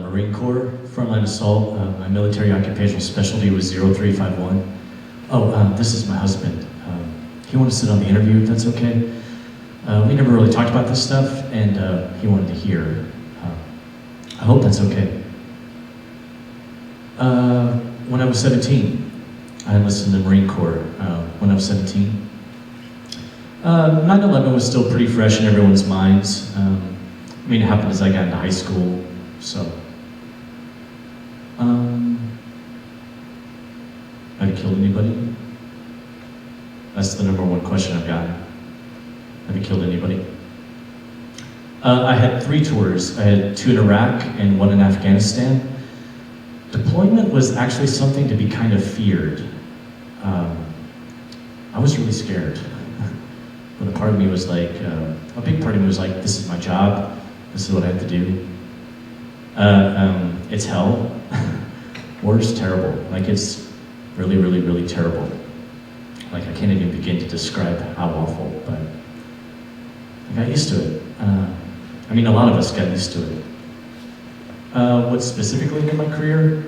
M: Marine Corps, frontline assault. My military occupational specialty was 0351. Oh, this is my husband. He wanted to sit on the interview, if that's okay. We never really talked about this stuff, and he wanted to hear. I hope that's okay. When I was 17, I enlisted in the Marine Corps when I was 17. 9/11 was still pretty fresh in everyone's minds. I mean, it happened as I got into high school, so. Have you killed anybody? That's the number one question I've gotten. Have you killed anybody? I had 3 tours. I had 2 in Iraq and 1 in Afghanistan. Deployment was actually something to be kind of feared. I was really scared. But a part of me was like, a big part of me was like, this is my job. This is what I have to do. It's hell. War is terrible. Like, it's really, really, really terrible. Like, I can't even begin to describe how awful, but I got used to it. I mean, a lot of us got used to it. What specifically in my career?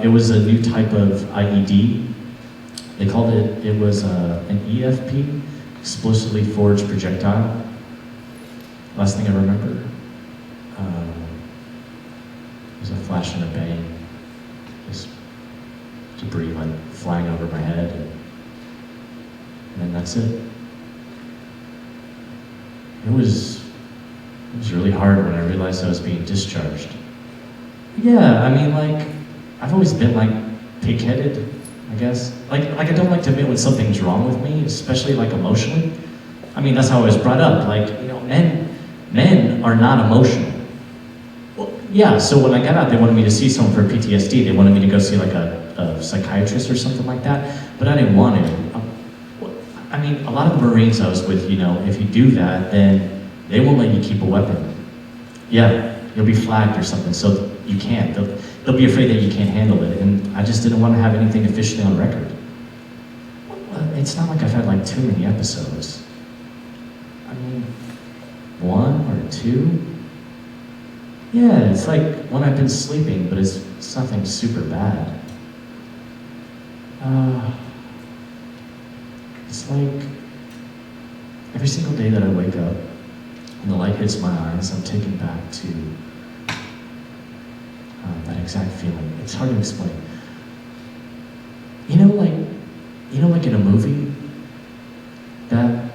M: It was a new type of IED. They called it, it was an EFP, explosively forged projectile. Last thing I remember, it was a flash and a bang. Just debris like flying over my head, and then that's it. It was really hard when I realized I was being discharged. Yeah, I mean, like, I've always been like pig-headed, I guess. Like I don't like to admit when something's wrong with me, especially like emotionally. I mean, that's how I was brought up. Like, you know, men are not emotional. Well, yeah, so when I got out, they wanted me to see someone for PTSD. They wanted me to go see like a psychiatrist or something like that, but I didn't want to. I mean, a lot of the Marines I was with, you know, if you do that, then they won't let you keep a weapon. Yeah, you'll be flagged or something, so you can't. They'll be afraid that you can't handle it, and I just didn't want to have anything officially on record. Well, it's not like I've had like too many episodes. I mean, 1 or 2? Yeah, it's like when I've been sleeping, but it's nothing super bad. It's like every single day that I wake up and the light hits my eyes, I'm taken back to that exact feeling. It's hard to explain. You know, like in a movie that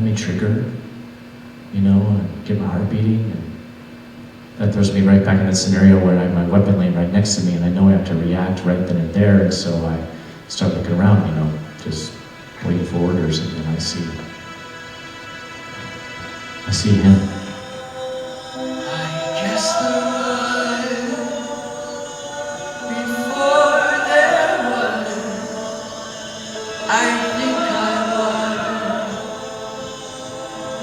M: may trigger, you know, and get my heart beating, and that throws me right back in that scenario where I have my weapon laying right next to me, and I know I have to react right then and there, and so I start looking around, you know, just waiting for orders, and then I see him.
L: I guess there was before there was. I think I was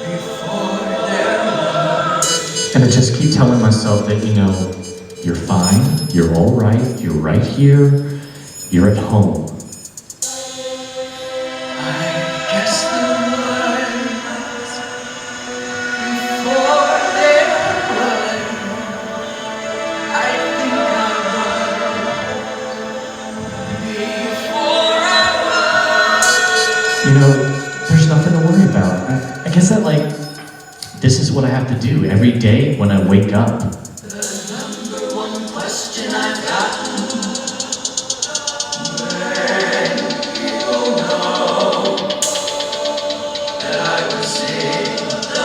L: before there was.
M: And I just keep telling myself that, you know, you're fine, you're all right, you're right here, you're at home. You know, there's nothing to worry about. I guess that, like, this is what I have to do every day when I wake up.
L: The number one question I've gotten, when people know that I was in the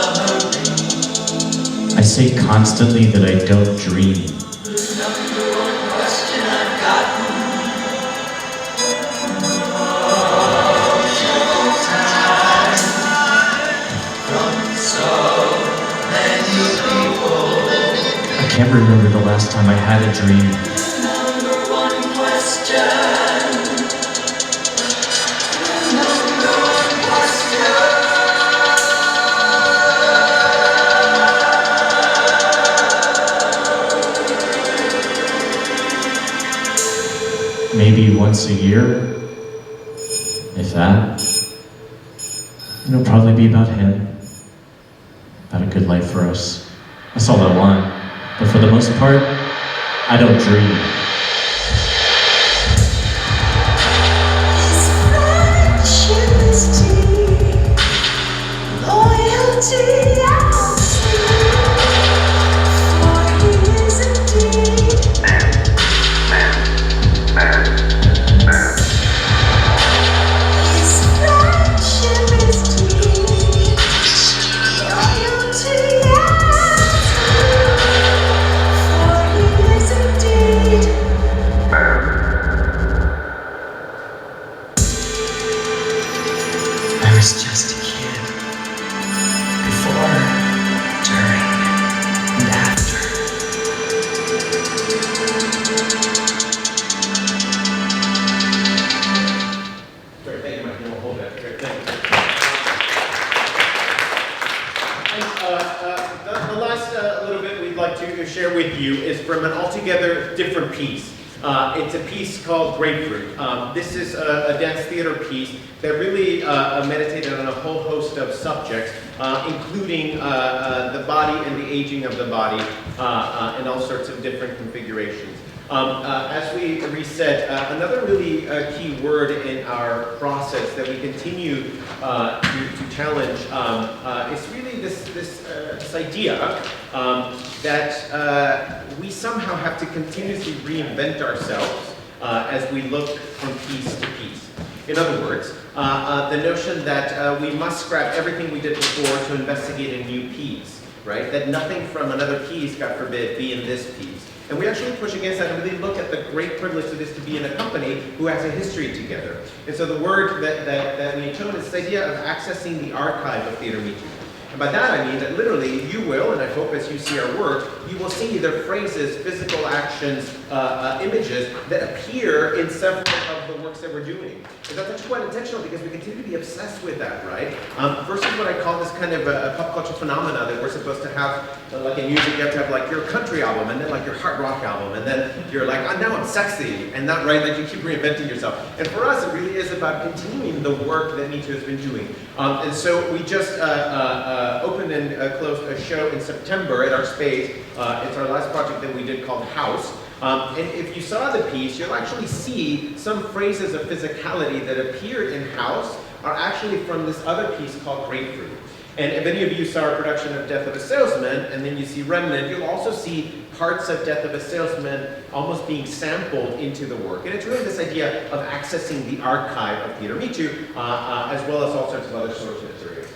L: Marine.
M: I say constantly that I don't dream.
L: The number one question I've gotten,
M: I can't remember the last time I had a dream.
L: number one question. Number one question.
M: Maybe once a year, if that. It'll probably be about him, about a good life for us. That's all I want. But for the most part, I don't dream.
B: Share with you is from an altogether different piece. It's a piece called Grapefruit. This is a dance theater piece that really meditated on a whole host of subjects, including the body and the aging of the body in all sorts of different configurations. As we reset, another really key word in our process that we continue to challenge is really this idea that we somehow have to continuously reinvent ourselves as we look from piece to piece. In other words, the notion that we must scrap everything we did before to investigate a new piece, right? That nothing from another piece, God forbid, be in this piece. And we actually push against that and really look at the great privilege it is to be in a company who has a history together. And so the word that we intone is this idea of accessing the archive of Theater Mitu. And by that I mean that literally you will, and I hope as you see our work, you will see either phrases, physical actions, images that appear in several of the works that we're doing. And that's actually quite intentional because we continue to be obsessed with that, right? Versus what I call this kind of a pop culture phenomena that we're supposed to have, like in music, you have to have like your country album, and then like your hard rock album, and then you're like, now I'm sexy, and not right, like you keep reinventing yourself. And for us, it really is about continuing the work that Mitu has been doing. And so we just opened and closed a show in September at our space. It's our last project that we did called House. And if you saw the piece, you'll actually see some phrases of physicality that appeared in House are actually from this other piece called Grapefruit. And if any of you saw our production of Death of a Salesman, and then you see Remnant, you'll also see parts of Death of a Salesman almost being sampled into the work. And it's really this idea of accessing the archive of Theater Mitu, as well as all sorts of other source material.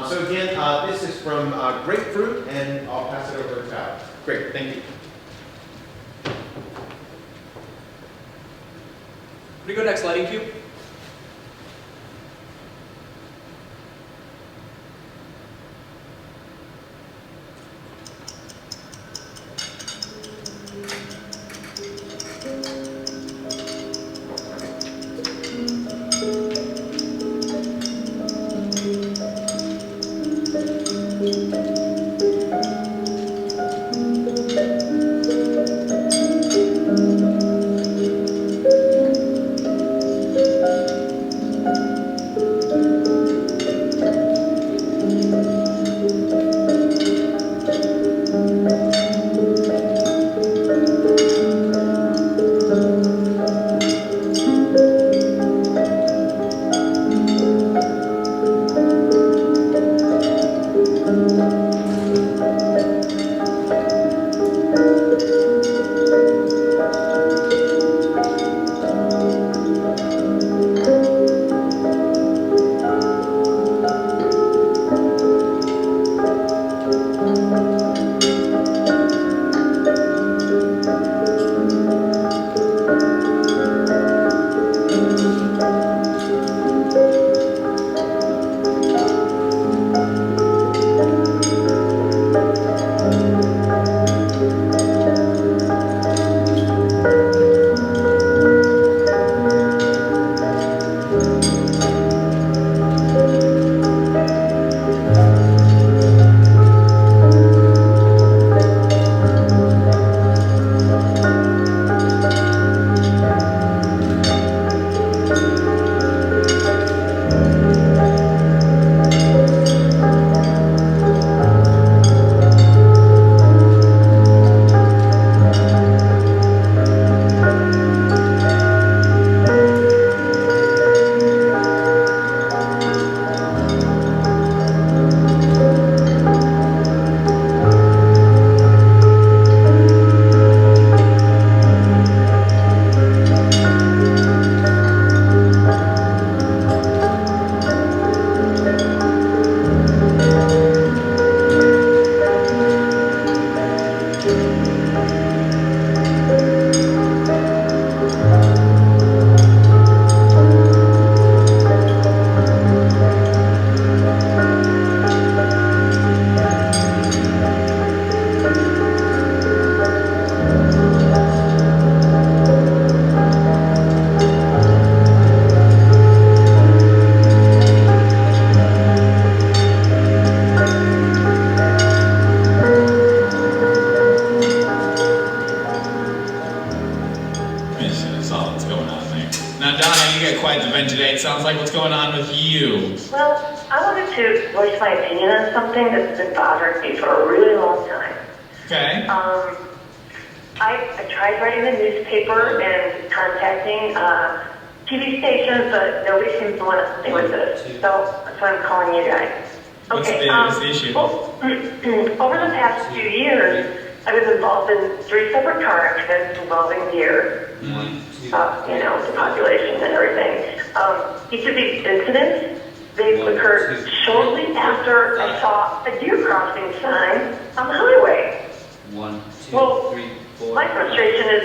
B: So again, this is from Grapefruit, and I'll pass it over to Al. Great, thank you.
Q: Can we go next lighting cue?
R: Sounds like what's going on with you?
F: Well, I wanted to voice my opinion on something that's been bothering me for a really long time.
R: Okay.
F: I tried writing a newspaper and contacting TV stations, but nobody seems to want to stay with this. So that's why I'm calling you guys. Okay.
R: What's the issue?
F: Over the past few years, I was involved in 3 separate car accidents involving deer. The population and everything. Each of these incidents, they occurred shortly after I saw a deer crossing sign on the highway.
Q: One, two,
F: well,
Q: three, four.
F: My frustration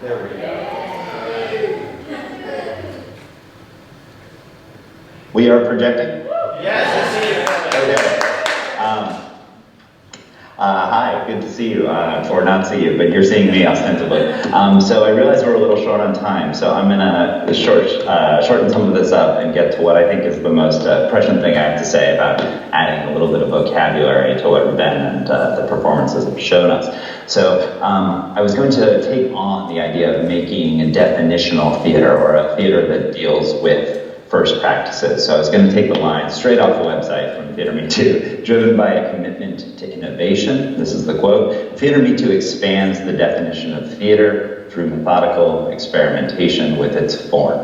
B: There we go.
S: We are projecting?
B: Yes, I see you.
S: Okay. Hi, good to see you, or not see you, but you're seeing me ostensibly. So I realize we're a little short on time, so I'm gonna shorten some of this up and get to what I think is the most prescient thing I have to say about adding a little bit of vocabulary to what Ben and the performances have shown us. So I was going to take on the idea of making a definitional theater, or a theater that deals with first practices. So I was going to take the line straight off the website from Theater Mitu, driven by a commitment to innovation. This is the quote: Theater Mitu expands the definition of theater through methodical experimentation with its form.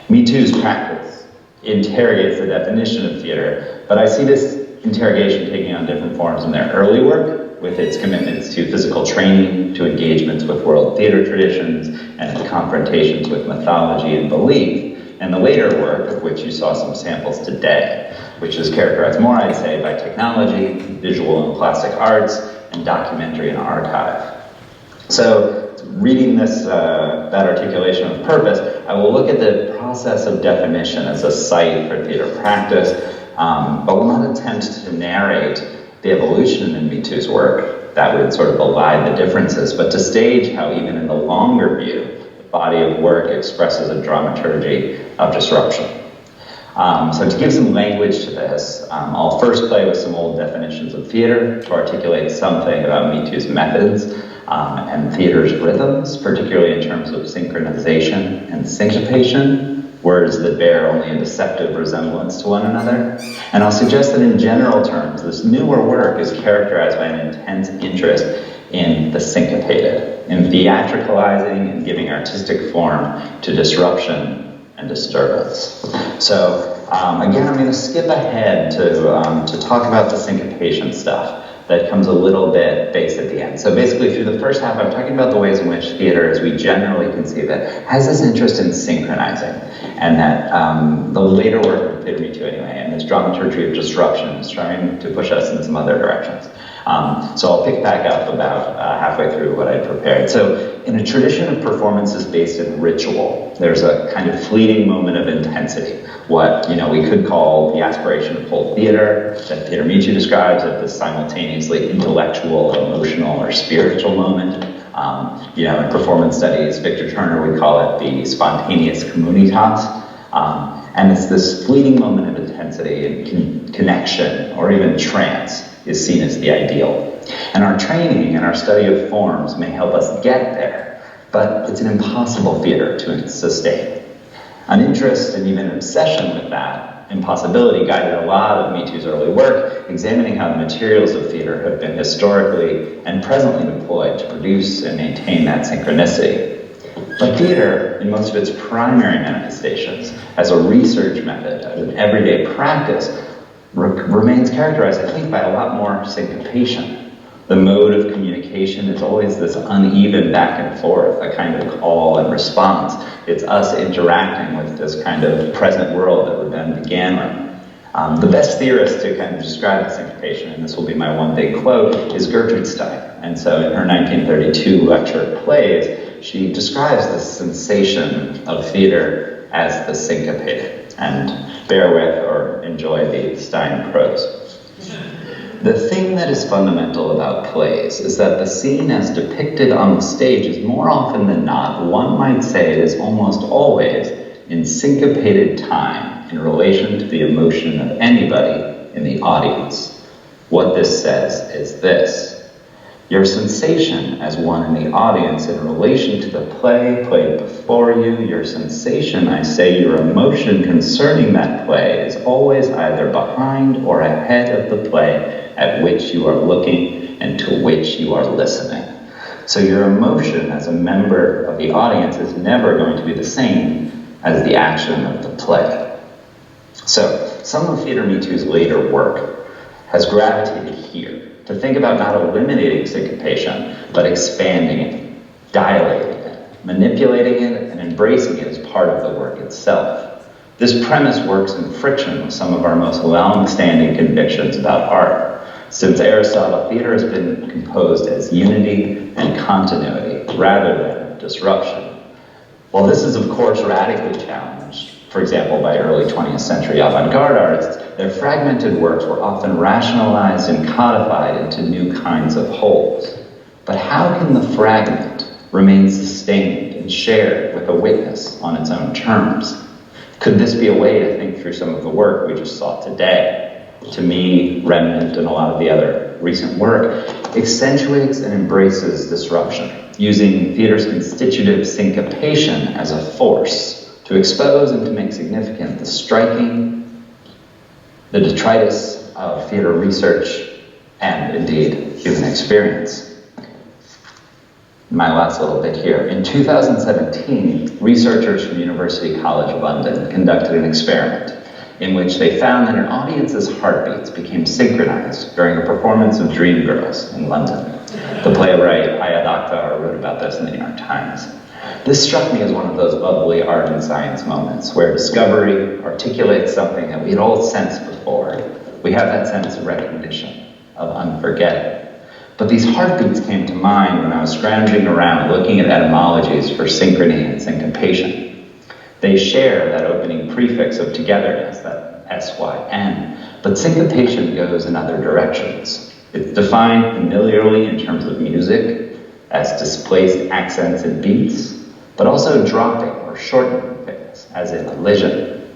S: Mitu's practice interrogates the definition of theater, but I see this interrogation taking on different forms in their early work, with its commitments to physical training, to engagements with world theater traditions, and its confrontations with mythology and belief, and the later work, of which you saw some samples today, which is characterized more, I'd say, by technology, visual and plastic arts, and documentary and archive. So, reading this, that articulation of purpose, I will look at the process of definition as a site for theater practice, but will not attempt to narrate the evolution in Mitu's work. That would sort of belie the differences, but to stage how even in the longer view, body of work expresses a dramaturgy of disruption. So to give some language to this, I'll first play with some old definitions of theater to articulate something about Mitu's methods and theater's rhythms, particularly in terms of synchronization and syncopation, words that bear only a deceptive resemblance to one another. And I'll suggest that in general terms, this newer work is characterized by an intense interest in the syncopated, in theatricalizing and giving artistic form to disruption and disturbance. So again, I'm going to skip ahead to talk about the syncopation stuff that comes a little bit base at the end. So basically through the first half, I'm talking about the ways in which theater, as we generally conceive it, has this interest in synchronizing, and that the later work of Theater Mitu anyway, and this dramaturgy of disruption is trying to push us in some other directions. So I'll pick back up about halfway through what I prepared. So in a tradition of performances based in ritual, there's a kind of fleeting moment of intensity, what we could call the aspiration of whole theater, that Theater Mitu describes as this simultaneously intellectual, emotional, or spiritual moment. In performance studies, Victor Turner would call it the spontaneous communitas. And it's this fleeting moment of intensity and connection, or even trance, is seen as the ideal. And our training and our study of forms may help us get there, but it's an impossible theater to sustain. An interest and even an obsession with that impossibility guided a lot of Mitu's early work, examining how the materials of theater have been historically and presently deployed to produce and maintain that synchronicity. But theater, in most of its primary manifestations, as a research method, as an everyday practice, remains characterized, I think, by a lot more syncopation. The mode of communication is always this uneven back and forth, a kind of call and response. It's us interacting with this kind of present world that we then began with. The best theorist to kind of describe the syncopation, and this will be my one big quote, is Gertrude Stein. And so in her 1932 lecture Plays, she describes this sensation of theater as the syncopated. And bear with or enjoy the Stein prose. The thing that is fundamental about plays is that the scene as depicted on the stage is more often than not, one might say it is almost always, in syncopated time in relation to the emotion of anybody in the audience. What this says is this: your sensation as one in the audience in relation to the play played before you, your sensation, I say, your emotion concerning that play is always either behind or ahead of the play at which you are looking and to which you are listening. So your emotion as a member of the audience is never going to be the same as the action of the play. So some of Theater Mitu's later work has gravitated here, to think about not eliminating syncopation, but expanding it, dilating it, manipulating it, and embracing it as part of the work itself. This premise works in friction with some of our most long-standing convictions about art. Since Aristotle, theater has been composed as unity and continuity rather than disruption. While this is, of course, radically challenged, for example, by early 20th century avant-garde artists, their fragmented works were often rationalized and codified into new kinds of wholes. But how can the fragment remain sustained and shared with a witness on its own terms? Could this be a way to think through some of the work we just saw today? To me, Remnant and a lot of the other recent work accentuates and embraces disruption, using theater's constitutive syncopation as a force to expose and to make significant the striking, the detritus of theater research, and indeed human experience. My last little bit here. In 2017, researchers from University College London conducted an experiment in which they found that an audience's heartbeats became synchronized during a performance of Dreamgirls in London. The playwright Aya Akhtar wrote about this in the New York Times. This struck me as one of those lovely art and science moments where discovery articulates something that we had all sensed before. We have that sense of recognition, of unforgetting. But these heartbeats came to mind when I was scrounging around looking at etymologies for synchrony and syncopation. They share that opening prefix of togetherness, that S-Y-N, but syncopation goes in other directions. It's defined familiarly in terms of music, as displaced accents and beats, but also dropping or shortening things, as in elision.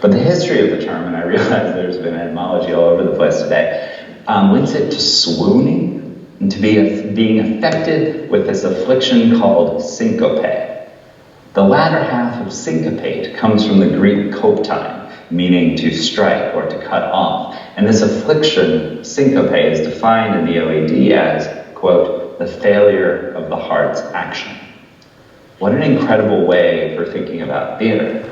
S: But the history of the term, and I realize there's been etymology all over the place today, links it to swooning and to being affected with this affliction called syncope. The latter half of syncopate comes from the Greek koptime, meaning to strike or to cut off. And this affliction, syncope, is defined in the OED as, quote, the failure of the heart's action. What an incredible way for thinking about theater.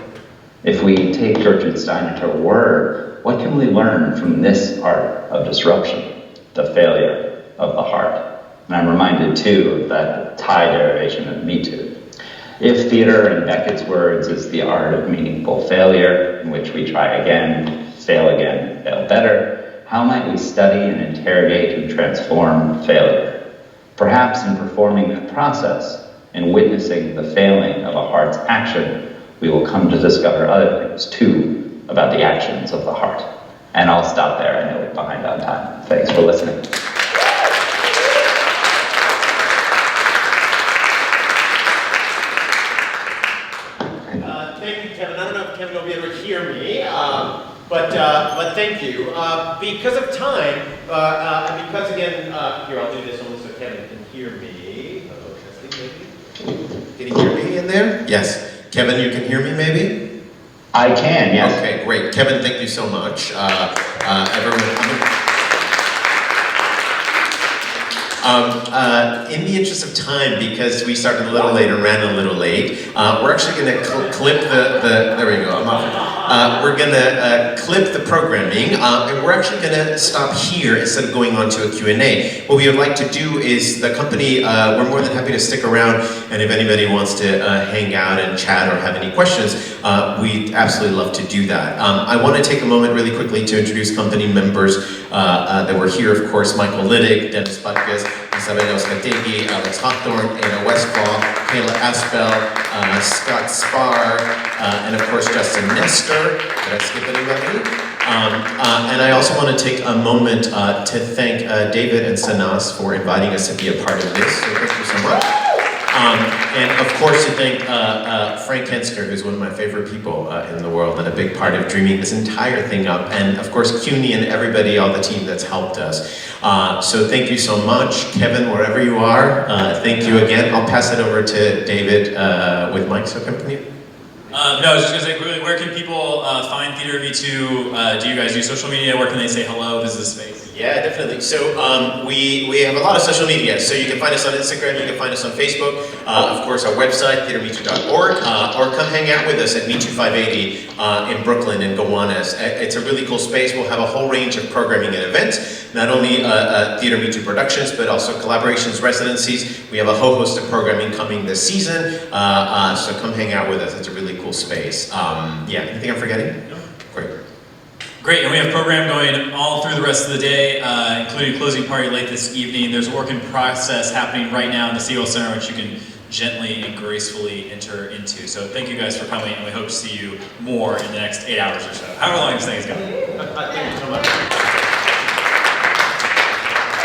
S: If we take Gertrude Stein at her word, what can we learn from this art of disruption, the failure of the heart? And I'm reminded, too, of that Thai derivation of Mitu. If theater, in Beckett's words, is the art of meaningful failure, in which we try again, fail better, how might we study and interrogate and transform failure? Perhaps in performing that process and witnessing the failing of a heart's action, we will come to discover other things, too, about the actions of the heart. And I'll stop there. I know we're behind on time. Thanks for listening.
B: Thank you, Kevin. I don't know if Kevin will be able to hear me, but thank you. Because of time, and because again, here, I'll do this only so Kevin can hear me. Hello, testing, maybe? Can you hear me in there? Yes. Kevin, you can hear me, maybe?
S: I can, yes.
B: Okay, great. Kevin, thank you so much. In the interest of time, because we started a little late and ran a little late, we're actually going to clip there we go, I'm off. We're going to clip the programming, and we're actually going to stop here instead of going on to a Q&A. What we would like to do is, the company, we're more than happy to stick around, and if anybody wants to hang out and chat or have any questions, we'd absolutely love to do that. I want to take a moment really quickly to introduce company members that were here, of course, Michael Liddick, Dennis Butkus, Isabel Skategi, Alex Hawthorne, Anna Westfall, Kayla Aspel, Scott Spar, and of course Justin Nestor. Did I skip anybody? And I also want to take a moment to thank David and Sanas for inviting us to be a part of this, so thank you so much. And of course to thank Frank Hensker, who's one of my favorite people in the world and a big part of dreaming this entire thing up, and of course CUNY and everybody, all the team that's helped us. So thank you so much. Kevin, wherever you are, thank you again. I'll pass it over to David with Mike, so continue.
A: No, I was just going to say quickly, where can people find Theater Mitu? Do you guys do social media? Where can they say hello, visit the space?
B: Yeah, definitely. So we have a lot of social media. So you can find us on Instagram, you can find us on Facebook, of course our website, theatremitu.org, or come hang out with us at Mitu 580 in Brooklyn and Gowanus. It's a really cool space. We'll have a whole range of programming and events, not only Theater Mitu productions, but also collaborations, residencies. We have a whole host of programming coming this season, so come hang out with us. It's a really cool space. Yeah, anything I'm forgetting? No. Great.
A: Great, and we have a program going all through the rest of the day, including closing party late this evening. There's a work in process happening right now in the Segal Center, which you can gently and gracefully enter into. So thank you guys for coming, and we hope to see you more in the next 8 hours or so. However long this thing is going.
B: Thank you so much.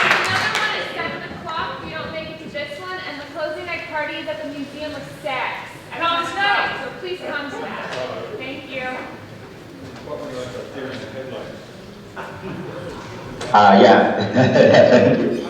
E: Another one at 7 o'clock. We don't make it to this one, and the closing night party is at the Museum of Sex. Come tonight, so please come to that. Thank you.
S: Yeah, thank you.